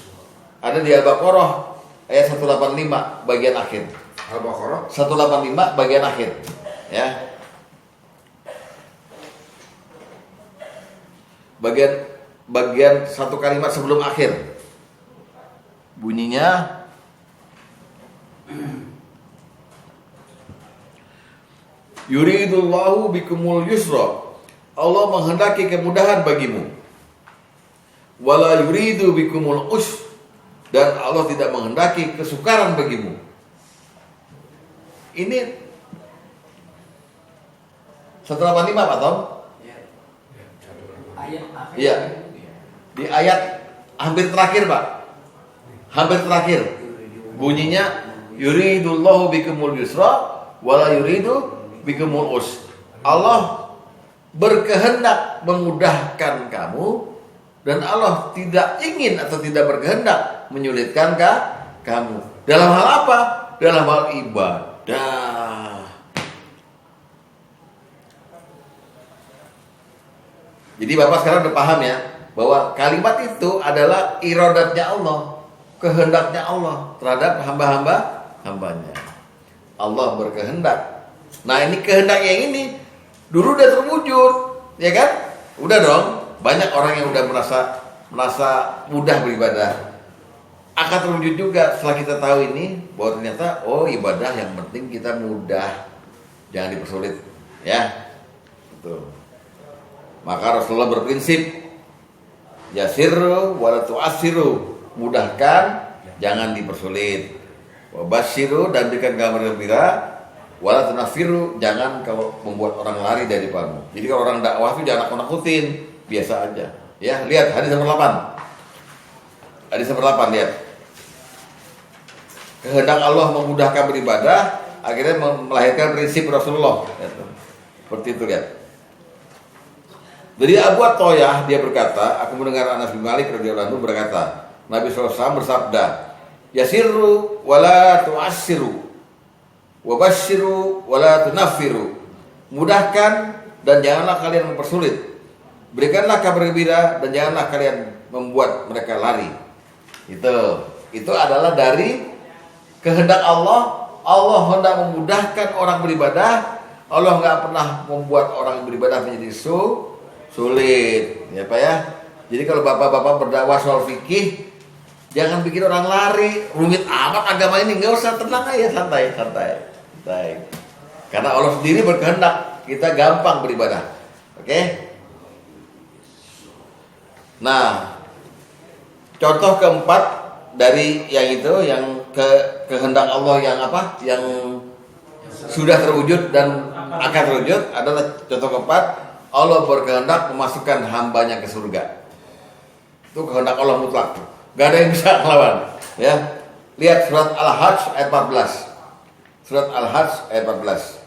Ada di Al-Baqarah ayat 185 bagian akhir. Al-Baqarah 185 bagian akhir. Ya. Bagian satu kalimat sebelum akhir. Bunyinya yuridullahu bikumul yusra. Allah menghendaki kemudahan bagimu. Wala yuridu bikumul usra. Dan Allah tidak menghendaki kesukaran bagimu. Ini 185 Pak Tom? Ayat akhir. Iya. Di ayat hampir terakhir Pak. Hampir terakhir. Bunyinya yuridullahu bikumul yusra wala yuridu bikumul usra. Allah berkehendak memudahkan kamu dan Allah tidak ingin atau tidak berkehendak menyulitkan kamu. Dalam hal apa? Dalam hal ibadah. Jadi Bapak sekarang udah paham ya bahwa kalimat itu adalah iradatnya Allah, kehendaknya Allah terhadap hamba-hambanya. Allah berkehendak. Nah, ini kehendak yang ini dulu udah terwujud, ya kan? Udah dong. Banyak orang yang udah merasa mudah beribadah. Akan terwujud juga setelah kita tahu ini bahwa ternyata ibadah yang penting kita mudah, jangan dipersulit, ya. Betul. Maka Rasulullah berprinsip yasirru wala tu'assiru, mudahkan jangan dipersulit. Wa basyiru, dan berikan kabar gembira, wala tunafiru, jangan kau membuat orang lari daripamu. Jadi kalau orang dakwah itu jangan nakut-nakutin, biasa aja. Ya, lihat hadis nomor 8. Hadis nomor 8, lihat. Kehendak Allah memudahkan beribadah, akhirnya melahirkan prinsip Rasulullah. Seperti itu, lihat. Dari Abu Athoyah dia berkata, aku mendengar Anas bin Malik radhiyallahu anhu berkata, Nabi SAW bersabda, yasirru wala tu'assiru, wa basyiru wala tunaffiru. Mudahkan dan janganlah kalian mempersulit. Berikanlah kabar gembira dan janganlah kalian membuat mereka lari. Itu adalah dari kehendak Allah. Allah hendak memudahkan orang beribadah. Allah nggak pernah membuat orang beribadah menjadi sulit, ya Pak ya. Jadi kalau bapak-bapak berdakwah soal fikih, jangan bikin orang lari, rumit amat agama ini, nggak usah, tenang aja, santai. Karena Allah sendiri berkehendak kita gampang beribadah, oke? Nah, contoh keempat dari yang itu, yang kehendak Allah yang apa? Yang sudah terwujud dan akan terwujud adalah contoh keempat. Allah berkehendak memasukkan hambanya ke surga. Itu kehendak Allah mutlak. Gak ada yang bisa melawan. Ya, lihat surat Al-Hajj ayat 14. Surat Al-Hajj ayat 14.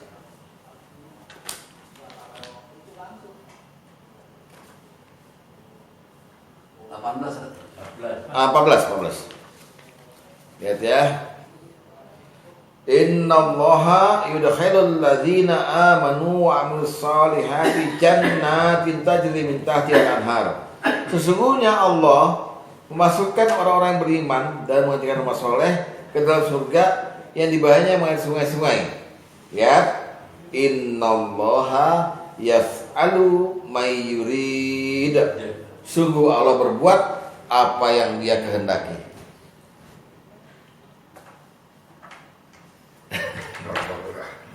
14. Lihat ya. Innallaha yudkhilul ladzina amanu wa 'amilus solihati jannatin tajri min tahtiha al-anhar. Sesungguhnya Allah memasukkan orang-orang yang beriman dan mengerjakan amal soleh ke dalam surga yang di bawahnya mengalir sungai-sungai. Ya, innallaha yaf'alu may yurid. Sungguh Allah berbuat apa yang Dia kehendaki.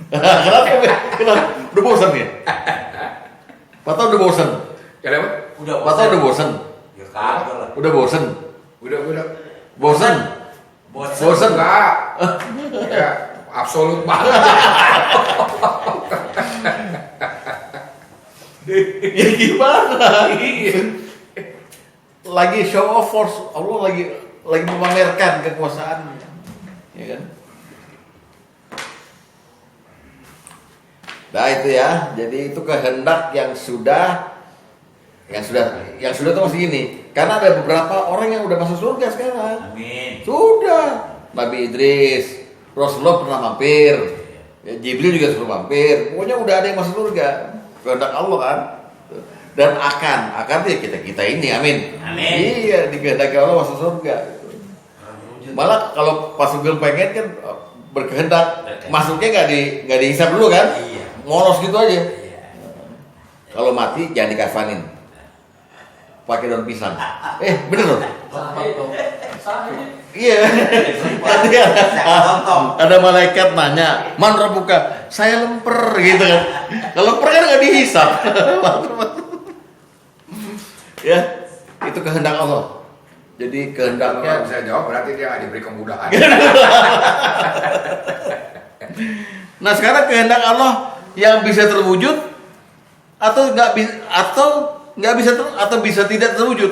Kenapa? Udah bosan ya? Patah udah bosan. Kenapa? Patah udah bosan. Ya kagak lah. Udah bosan. Udah. Bosan. Enggak. Ya, absolut banget. Ya gimana? Lagi show of force, Allah lagi memamerkan kekuasaan, ya kan? Nah itu ya, jadi itu kehendak yang sudah tuh masih gini. Karena ada beberapa orang yang udah masuk surga sekarang. Amin. Sudah, Nabi Idris, Rasulullah pernah mampir, ya, Jibril juga suruh mampir. Pokoknya udah ada yang masuk surga. Kehendak Allah kan. Dan akan ya kita ini, amin. Iya, dikehendaki Allah masuk surga. Malah kalau pas Sugeng pengen kan berkehendak, masuknya nggak dihisap dulu kan? Iya. Ngolos gitu aja. Iya. Kalau mati jangan dikafanin, pakai daun pisang. Bener loh. Iya. Nanti ada malaikat nanya, man rabbuka? Saya lemper gitu kan. Kalau lemper kan nggak dihisap. Ya, itu kehendak Allah. Jadi kehendaknya. Kalau bisa jawab berarti dia nggak diberi kemudahan. Nah sekarang kehendak Allah yang bisa terwujud atau bisa tidak terwujud.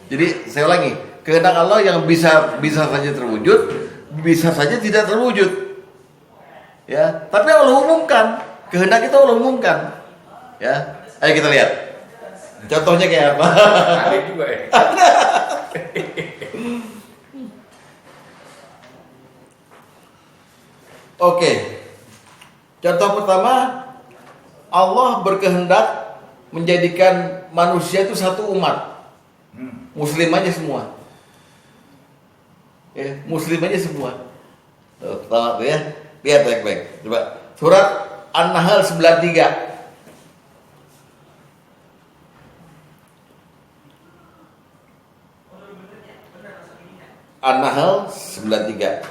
Jadi saya ulangi, kehendak Allah yang bisa saja terwujud, bisa saja tidak terwujud. Ya, tapi Allah umumkan, kehendak itu Allah umumkan. Ya, ayo kita lihat. Contohnya kayak apa? Ada juga ya. Oke. Contoh pertama, Allah berkehendak menjadikan manusia itu satu umat. Muslim aja semua. Ya, muslim aja semua. Pertama tuh ya. Lihat baik-baik. Coba surat An-Nahl 93. An-Nahl 93.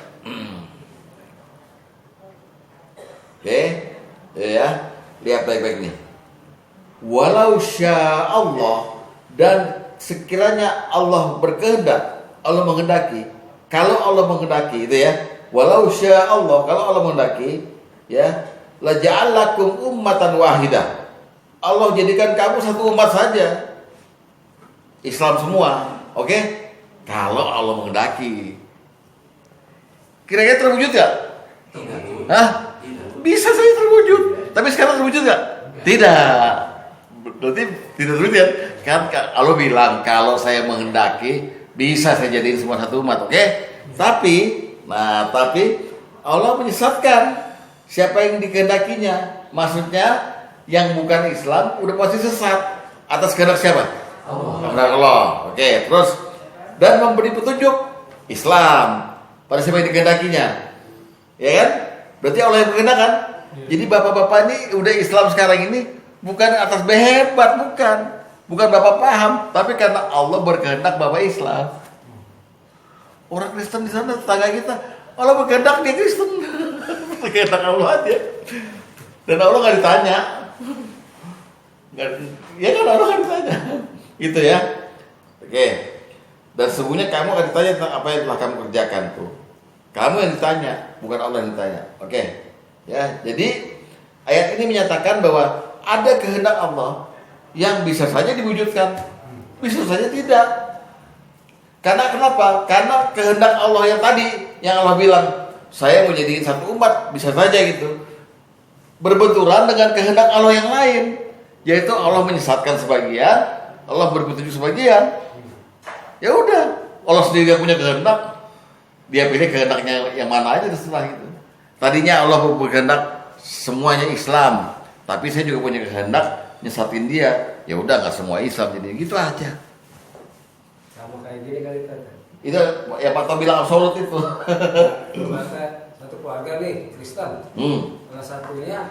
Oke, ya, lihat baik-baik nih. walau sya Allah, dan sekiranya Allah berkehendak, Allah menghendaki. Kalau Allah menghendaki itu ya, walau sya Allah, kalau Allah menghendaki ya, la ja'alakum ummatan wahidah. Allah jadikan kamu satu umat saja, Islam semua. Oke? Kalau Allah menghendaki. Kira-kira terwujud gak? Hah? Bisa saja terwujud. Tapi sekarang terwujud gak? Tidak. Berarti tidak terwujud kan? Allah bilang kalau saya menghendaki bisa saya jadiin semua satu umat. Oke? Tapi Allah menyesatkan siapa yang dikehendakinya. Maksudnya yang bukan Islam udah pasti sesat. Atas kehendak siapa? Allah. Oke, terus dan memberi petunjuk Islam pada siapa yang dikehendakinya. Ya kan? Berarti Allah yang berkehendak kan? Jadi bapak-bapak ini udah Islam sekarang ini bukan atas hebat, bukan bapak paham, tapi karena Allah berkehendak bapak Islam. Orang Kristen di sana tetangga kita, Allah berkehendak dia Kristen, berkehendak Allah aja. Dan Allah nggak ditanya, ya kan Allah nggak ditanya, gitu ya. Oke. Dan sesungguhnya kamu akan ditanya tentang apa yang telah kamu kerjakan tuh. Kamu yang ditanya, bukan Allah yang ditanya. Oke. Ya, jadi ayat ini menyatakan bahwa ada kehendak Allah yang bisa saja diwujudkan, bisa saja tidak. Karena kenapa? Karena kehendak Allah yang tadi, yang Allah bilang, saya mau jadiin satu umat, bisa saja gitu. Berbenturan dengan kehendak Allah yang lain, yaitu Allah menyesatkan sebagian, Allah berpetunjuk sebagian. Ya udah, Allah sendiri yang punya kehendak, dia pilih kehendaknya yang mana aja setelah itu. Tadinya Allah berkehendak semuanya Islam, tapi saya juga punya kehendak nyesatin dia. Ya udah nggak semua Islam, jadi gitu aja. Sama kayak gini kali kan. Itu ya Pak Tom bilang absolut itu. Masa satu keluarga nih Kristen. Salah satunya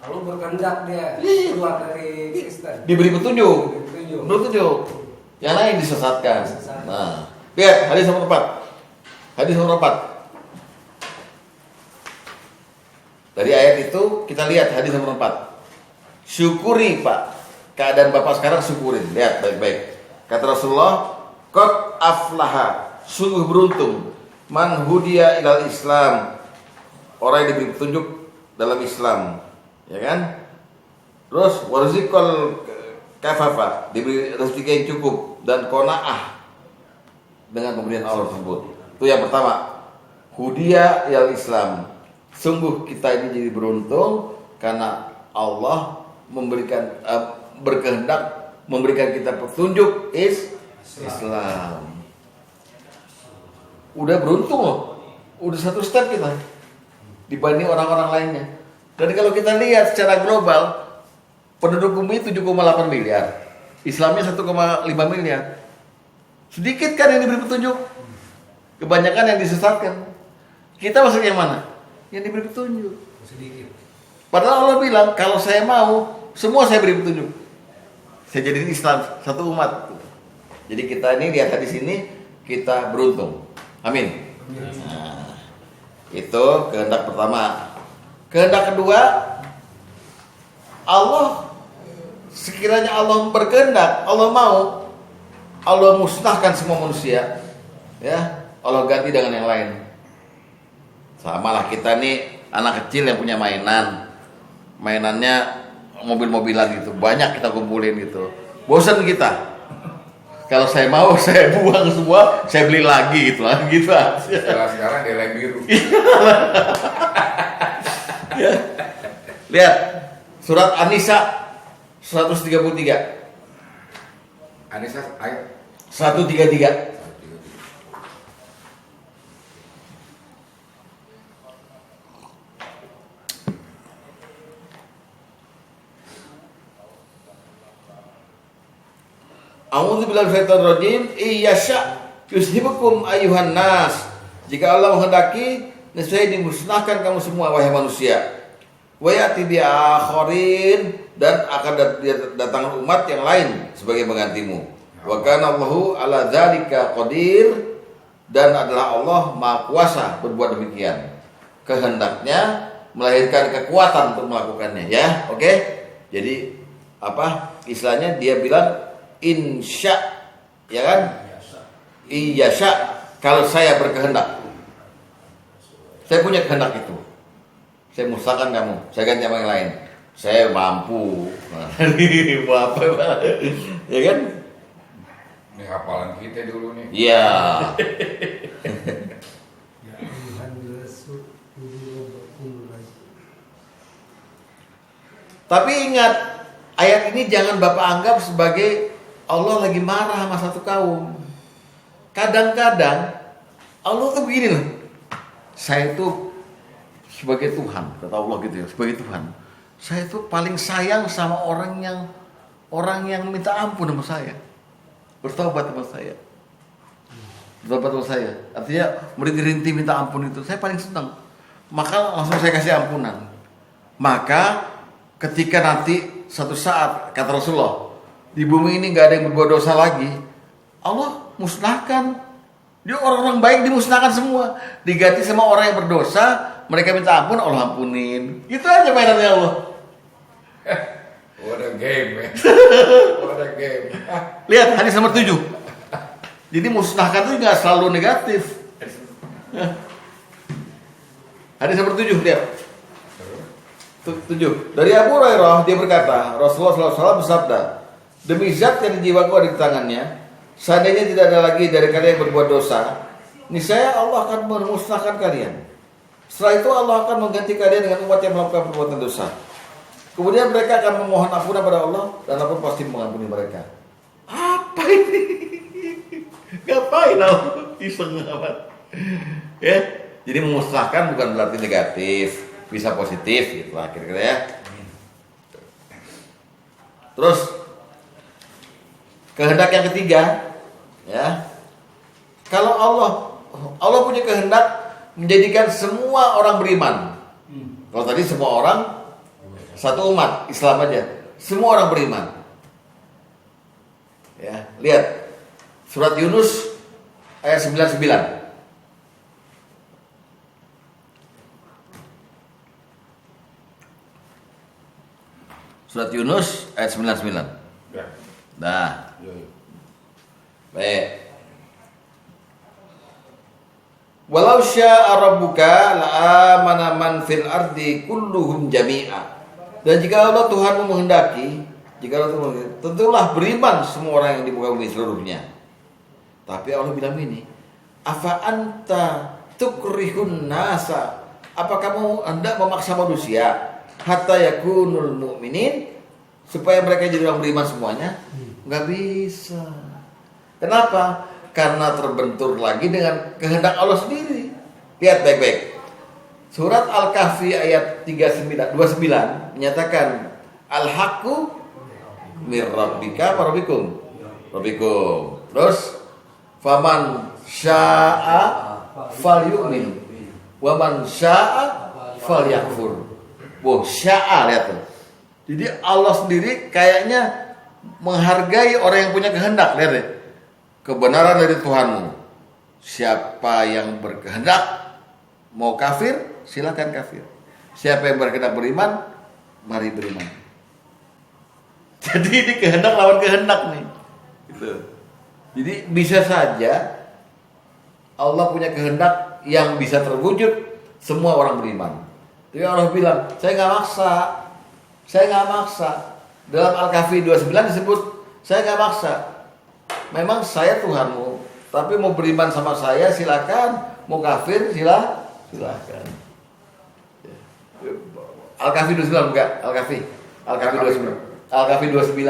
Allah berkehendak dia keluar dari Kristen. Diberi petunjuk. Yang lain disesatkan. Nah, lihat hadis nomor 4. Hadis nomor 4. Dari ayat itu kita lihat hadis nomor 4. Syukuri Pak, keadaan Bapak sekarang syukurin. Lihat baik-baik. Kata Rasulullah, qad aflaha, sungguh beruntung man hudiya ilal Islam, orang yang diberi petunjuk dalam Islam, ya kan? Terus warzikal kafafa, diberi rezeki yang cukup dan qanaah dengan pemberian Allah tersebut. Itu yang pertama. Hudiya ilal Islam. Sungguh kita ini jadi beruntung karena Allah memberikan berkehendak memberikan kita petunjuk Islam. Udah beruntung loh. Udah satu step kita dibanding orang-orang lainnya. Dan kalau kita lihat secara global, penduduk bumi 7,8 miliar. Islamnya 1,5 miliar. Sedikit kan yang diberi petunjuk. Kebanyakan yang disesatkan. Kita masuk yang mana? Yang diberi petunjuk. Sedikit. Padahal Allah bilang, kalau saya mau, semua saya beri petunjuk. Saya jadiin Islam satu umat. Jadi kita ini lihat hadis ini, kita beruntung. Amin. Nah, itu kehendak pertama. Kehendak kedua, Allah sekiranya Allah berkehendak, Allah mau, Allah musnahkan semua manusia, ya, Allah ganti dengan yang lain. Sama lah kita nih anak kecil yang punya mainannya mobil-mobilan gitu, banyak kita kumpulin gitu, bosan kita. Kalau saya mau, saya buang semua, saya beli lagi gitu lah, gitu aja. Sekarang dia lem biru. Ya. Lihat surat An-Nisa 133. Anissa ayat 133. A'udzubillahi minasyaitonir rajim. Iyasya yushibukum ayyuhan nas. Jika Allah menghendaki, niscaya dimusnahkan kamu semua wahai manusia. Wa ya'ti bi akharin, dan akan datang umat yang lain sebagai penggantimu. Wa kana Allahu ala dzalika qadir, dan adalah Allah Maha Kuasa berbuat demikian. Kehendaknya melahirkan kekuatan untuk melakukannya, ya. Oke? Jadi apa? istilahnya dia bilang insya, ya kan? Iya sya, kalau saya berkehendak. Saya punya kehendak itu. Saya musnahkan kamu, saya ganti sama yang lain. Saya mampu. Mau apa, Pak? Ya kan? Ini hafalan kita dulu nih. Iya. Tapi ingat, ayat ini jangan Bapak anggap sebagai Allah lagi marah sama satu kaum. Kadang-kadang Allah tuh begini loh. Saya itu sebagai Tuhan, kata Allah gitu ya, sebagai Tuhan. Saya itu paling sayang sama orang yang minta ampun sama saya. Bertobat sama saya. Bertobat sama saya. Artinya merintih-rintih minta ampun itu, saya paling senang. Maka langsung saya kasih ampunan. Maka ketika nanti satu saat, kata Rasulullah, di bumi ini gak ada yang berbuat dosa lagi, Allah musnahkan. Dia orang-orang baik dimusnahkan semua, diganti sama orang yang berdosa. Mereka minta ampun, Allah ampunin. Itu aja mainannya Allah. What a game, man. What a game. Lihat hadis nomor 7. Jadi musnahkan itu gak selalu negatif. Hadis nomor 7, lihat. 7. Dari Abu Hurairah dia berkata, Rasulullah SAW bersabda, demi zat yang jiwaku ada di tangannya, seandainya tidak ada lagi dari kalian yang berbuat dosa, niscaya Allah akan memusnahkan kalian. Setelah itu Allah akan mengganti kalian dengan umat yang melakukan perbuatan dosa. Kemudian mereka akan memohon ampunan pada Allah dan Allah pun pasti mengampuni mereka. Apa ini? Ngapain Allah? Iseng amat. Ya, jadi memusnahkan bukan berarti negatif, bisa positif gitu lah kira-kira ya. Terus kehendak yang ketiga, ya. Kalau Allah punya kehendak menjadikan semua orang beriman. Kalau tadi semua orang satu umat Islam aja, semua orang beriman. Ya, lihat surat Yunus ayat 99. Surat Yunus ayat 99. Ya. Nah, baik. Walau syaa rabbuka la'amana man fil ardi kulluhum jami'a. Dan jika Allah Tuhanmu menghendaki, tentulah beriman semua orang yang di muka bumi seluruhnya. Tapi Allah bilang ini, afa anta tukrihun nasa? Apa kamu hendak memaksa manusia hatta yakunul mu'minin, supaya mereka jadi orang beriman semuanya? Enggak bisa. Kenapa? Karena terbentur lagi dengan kehendak Allah sendiri. Lihat baik-baik. Surat Al-Kahfi ayat 29 menyatakan al-haqqu mir rabbika rabbikum. Terus faman syaa'a falyu'min wa man syaa'a falyakfur. Wah, syaa'a, lihat tuh. Jadi Allah sendiri kayaknya menghargai orang yang punya kehendak. Lihat deh. Kebenaran dari Tuhanmu. Siapa yang berkehendak mau kafir, silakan kafir. Siapa yang berkehendak beriman, mari beriman. Jadi ini kehendak lawan kehendak nih. Gitu. Jadi bisa saja Allah punya kehendak yang bisa terwujud semua orang beriman. Tapi Allah bilang, saya nggak maksa. Dalam Al-Kahfi 29 disebut, saya nggak maksa. Memang saya Tuhanmu, tapi mau beriman sama saya silakan, mau kafir silakan. Al-Kahfi 29 bukan? Al-Kahfi 29. Al-Kahfi 29.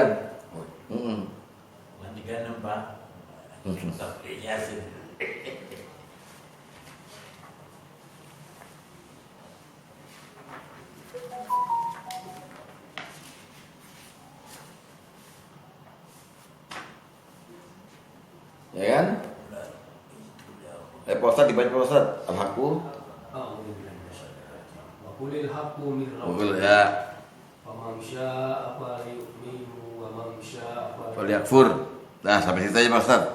Nanti kan Pak. Tapi Yasin. Ya kan? Pak Ustadz dibaca Pak Ustadz. Al-Haqqu. Wa qulil haqqu min Betul rabbikum. ya. Faman syaa'a falyu'min wa man syaa'a Falyakfur. Nah, sampai situ aja Pak Ustadz.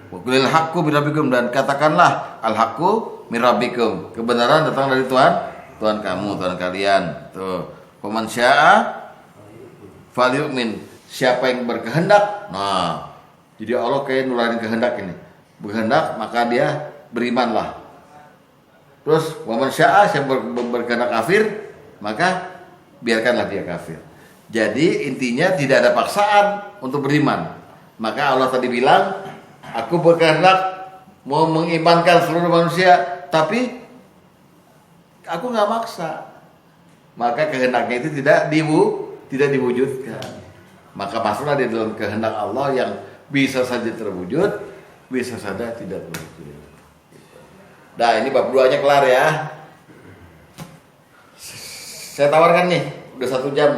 Wa qulil haqqu min rabbikum, dan katakanlah al-haqqu min rabbikum. Kebenaran datang dari Tuhan kamu, Tuhan kalian. Tuh. Faman syaa'a falyu'min. siapa yang berkehendak, nah, jadi Allah kayak nularin kehendak ini. Berkehendak maka dia berimanlah. Terus waman syaa, siapa berkehendak kafir, maka biarkanlah dia kafir. Jadi intinya tidak ada paksaan untuk beriman. Maka Allah tadi bilang, aku berkehendak mau mengimankan seluruh manusia, tapi aku nggak maksa. Maka kehendaknya itu tidak diwujudkan. Maka masuklah di dalam kehendak Allah yang bisa saja terwujud, bisa saja tidak terwujud. Nah, ini bab 2-nya kelar ya. Saya tawarkan nih, udah 1 jam.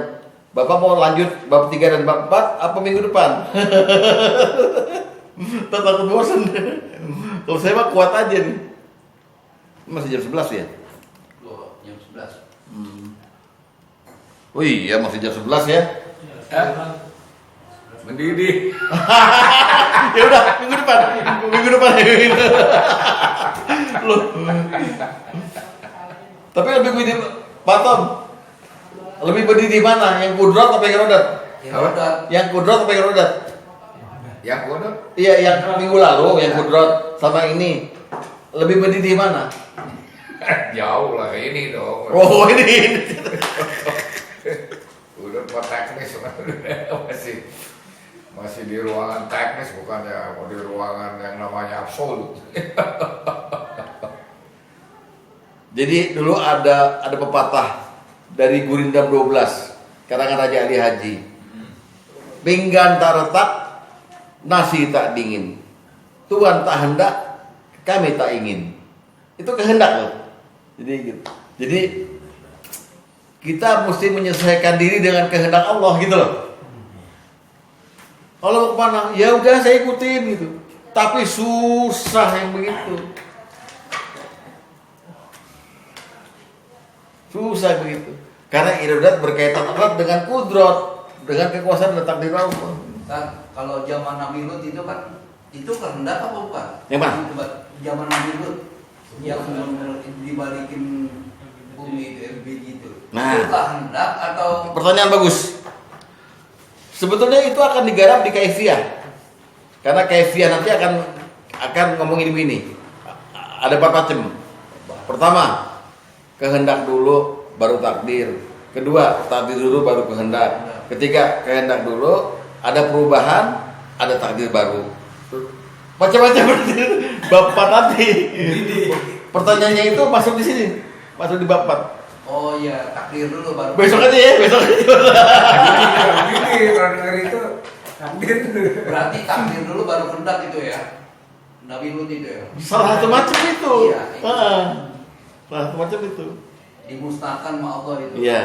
Bapak mau lanjut bab 3 dan bab 4 apa minggu depan? Takut bosan. Kalau saya mah kuat aja nih. Masih jam 11 ya? Loh, jam 11. Oh iya, masih jam 11 ya? Mendidih. Ya udah, minggu depan. Loh. Tapi lebih berdiri, Pak Tom, lebih berdiri di mana? Yang kudrat apa yang rodat? Yang kudrat apa yang rodat? Yang bodoh. Iya, yang minggu lalu, yang kudrat sama ini. Lebih berdiri di mana? Jauh lah ini dong. Oh, ini. Udah buat teknis masih di ruangan teknis, bukannya di ruangan yang namanya absolut. Jadi dulu ada pepatah dari Gurindam 12 karangan Raja Ali Haji. Pinggan tak retak, nasi tak dingin. Tuhan tak hendak, kami tak ingin. Itu kehendak loh. Jadi gitu. Jadi kita mesti menyesuaikan diri dengan kehendak Allah gitu loh. Kalau mau kemana? Ya udah saya ikutin gitu. Tapi susah yang begitu. Susah begitu. Karena iradat berkaitan erat dengan kudrat, dengan kekuasaan dan takdir Allah. Kan kalau zaman Nabi Lut itu kan kehendak apa bukan? Yang mana? Zaman Nabi Lut yang dibalikin bumi itu begitu. Nah. Itu kehendak atau Pertanyaan bagus. Sebetulnya itu akan digarap di kaifiyah. Karena kaifiyah nanti akan ngomongin begini. Ada 4 macam. Pertama, kehendak dulu baru takdir. Kedua, takdir dulu baru kehendak. Ketiga, kehendak dulu, ada perubahan, ada takdir baru. Macam-macam berarti. Bab 4 nanti. Pertanyaannya itu masuk di sini. Masuk di bab 4. oh ya takdir dulu baru. Besok aja ya, besok aja. Gini kalau dengar itu takdir. Berarti takdir dulu baru kehendak itu ya. Nabi Lut itu ya. Salah satu macam itu. Iya. Salah satu macam itu. Dimusnahkan sama Allah itu. Iya.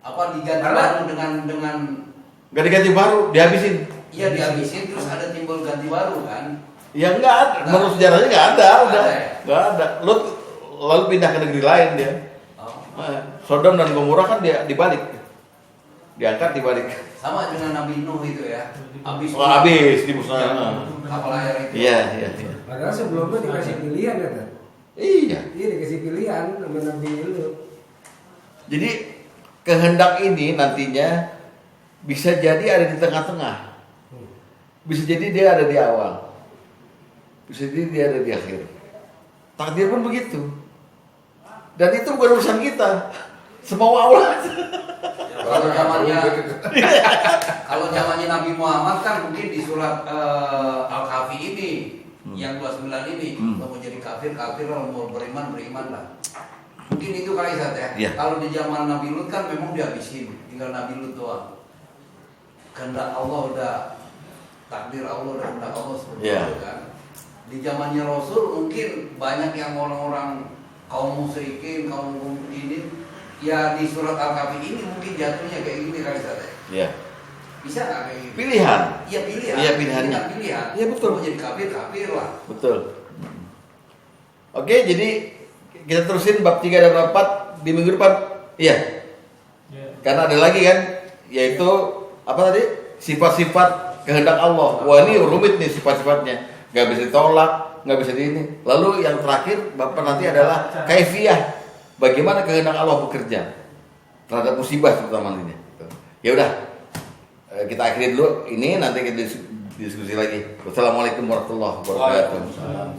Apa diganti Karena- baru dengan Gak diganti baru, dihabisin. iya dihabisin terus ada timbul ganti baru kan. Ya enggak ada, menurut sejarahnya enggak ada, udah. Ada ya? Enggak ada. Lot lalu pindah ke negeri lain dia. Oh. Sodom dan Gomora kan dia dibalik. Diangkat dibalik. Sama dengan Nabi Nuh itu ya. Habis dimusnahkan. Kapal air itu. Iya. Padahal sebelumnya dikasih pilihan ya kan? Iya. Iya dikasih pilihan sama Nabi Lut. Jadi kehendak ini nantinya bisa jadi ada di tengah-tengah. Bisa jadi dia ada di awal. Bisa jadi dia ada di akhir. Takdir pun begitu. Dan itu bukan urusan kita. Semua Allah. Kalau zamannya Nabi Muhammad kan mungkin di surat Al-Kahfi ini yang 29 ini kalau mau jadi kafir kalau mau beriman lah. Mungkin itu kali Zat ya. Iya. Kalau di zaman Nabi Lut kan memang dihabisin, tinggal Nabi Lut doang. Kehendak Allah udah, takdir Allah udah, kehendak Allah seperti Iya. itu kan. Di zamannya Rasul mungkin banyak yang orang-orang kaum musyrikin, kaum mukminin ya di surat Al-Kahfi ini mungkin jatuhnya kayak gini kali Zat ya. Iya. Bisa nggak kayak gitu? Pilihan. Iya pilihan. Iya, pilihannya. Pilihan. Iya, betul. Mau jadi kafir lah. Betul. Oke, jadi kita terusin bab 3 dan bab 4 di minggu depan. Iya. Karena ada lagi kan, yaitu apa tadi? Sifat-sifat kehendak Allah. Wah, ini rumit nih sifat-sifatnya. Gak bisa ditolak, gak bisa di ini. Lalu yang terakhir bab nanti adalah kaifiyah. Bagaimana kehendak Allah bekerja terhadap musibah terutama ini. Ya udah. kita akhiri dulu ini, nanti kita diskusi lagi. Wassalamualaikum warahmatullahi wabarakatuh.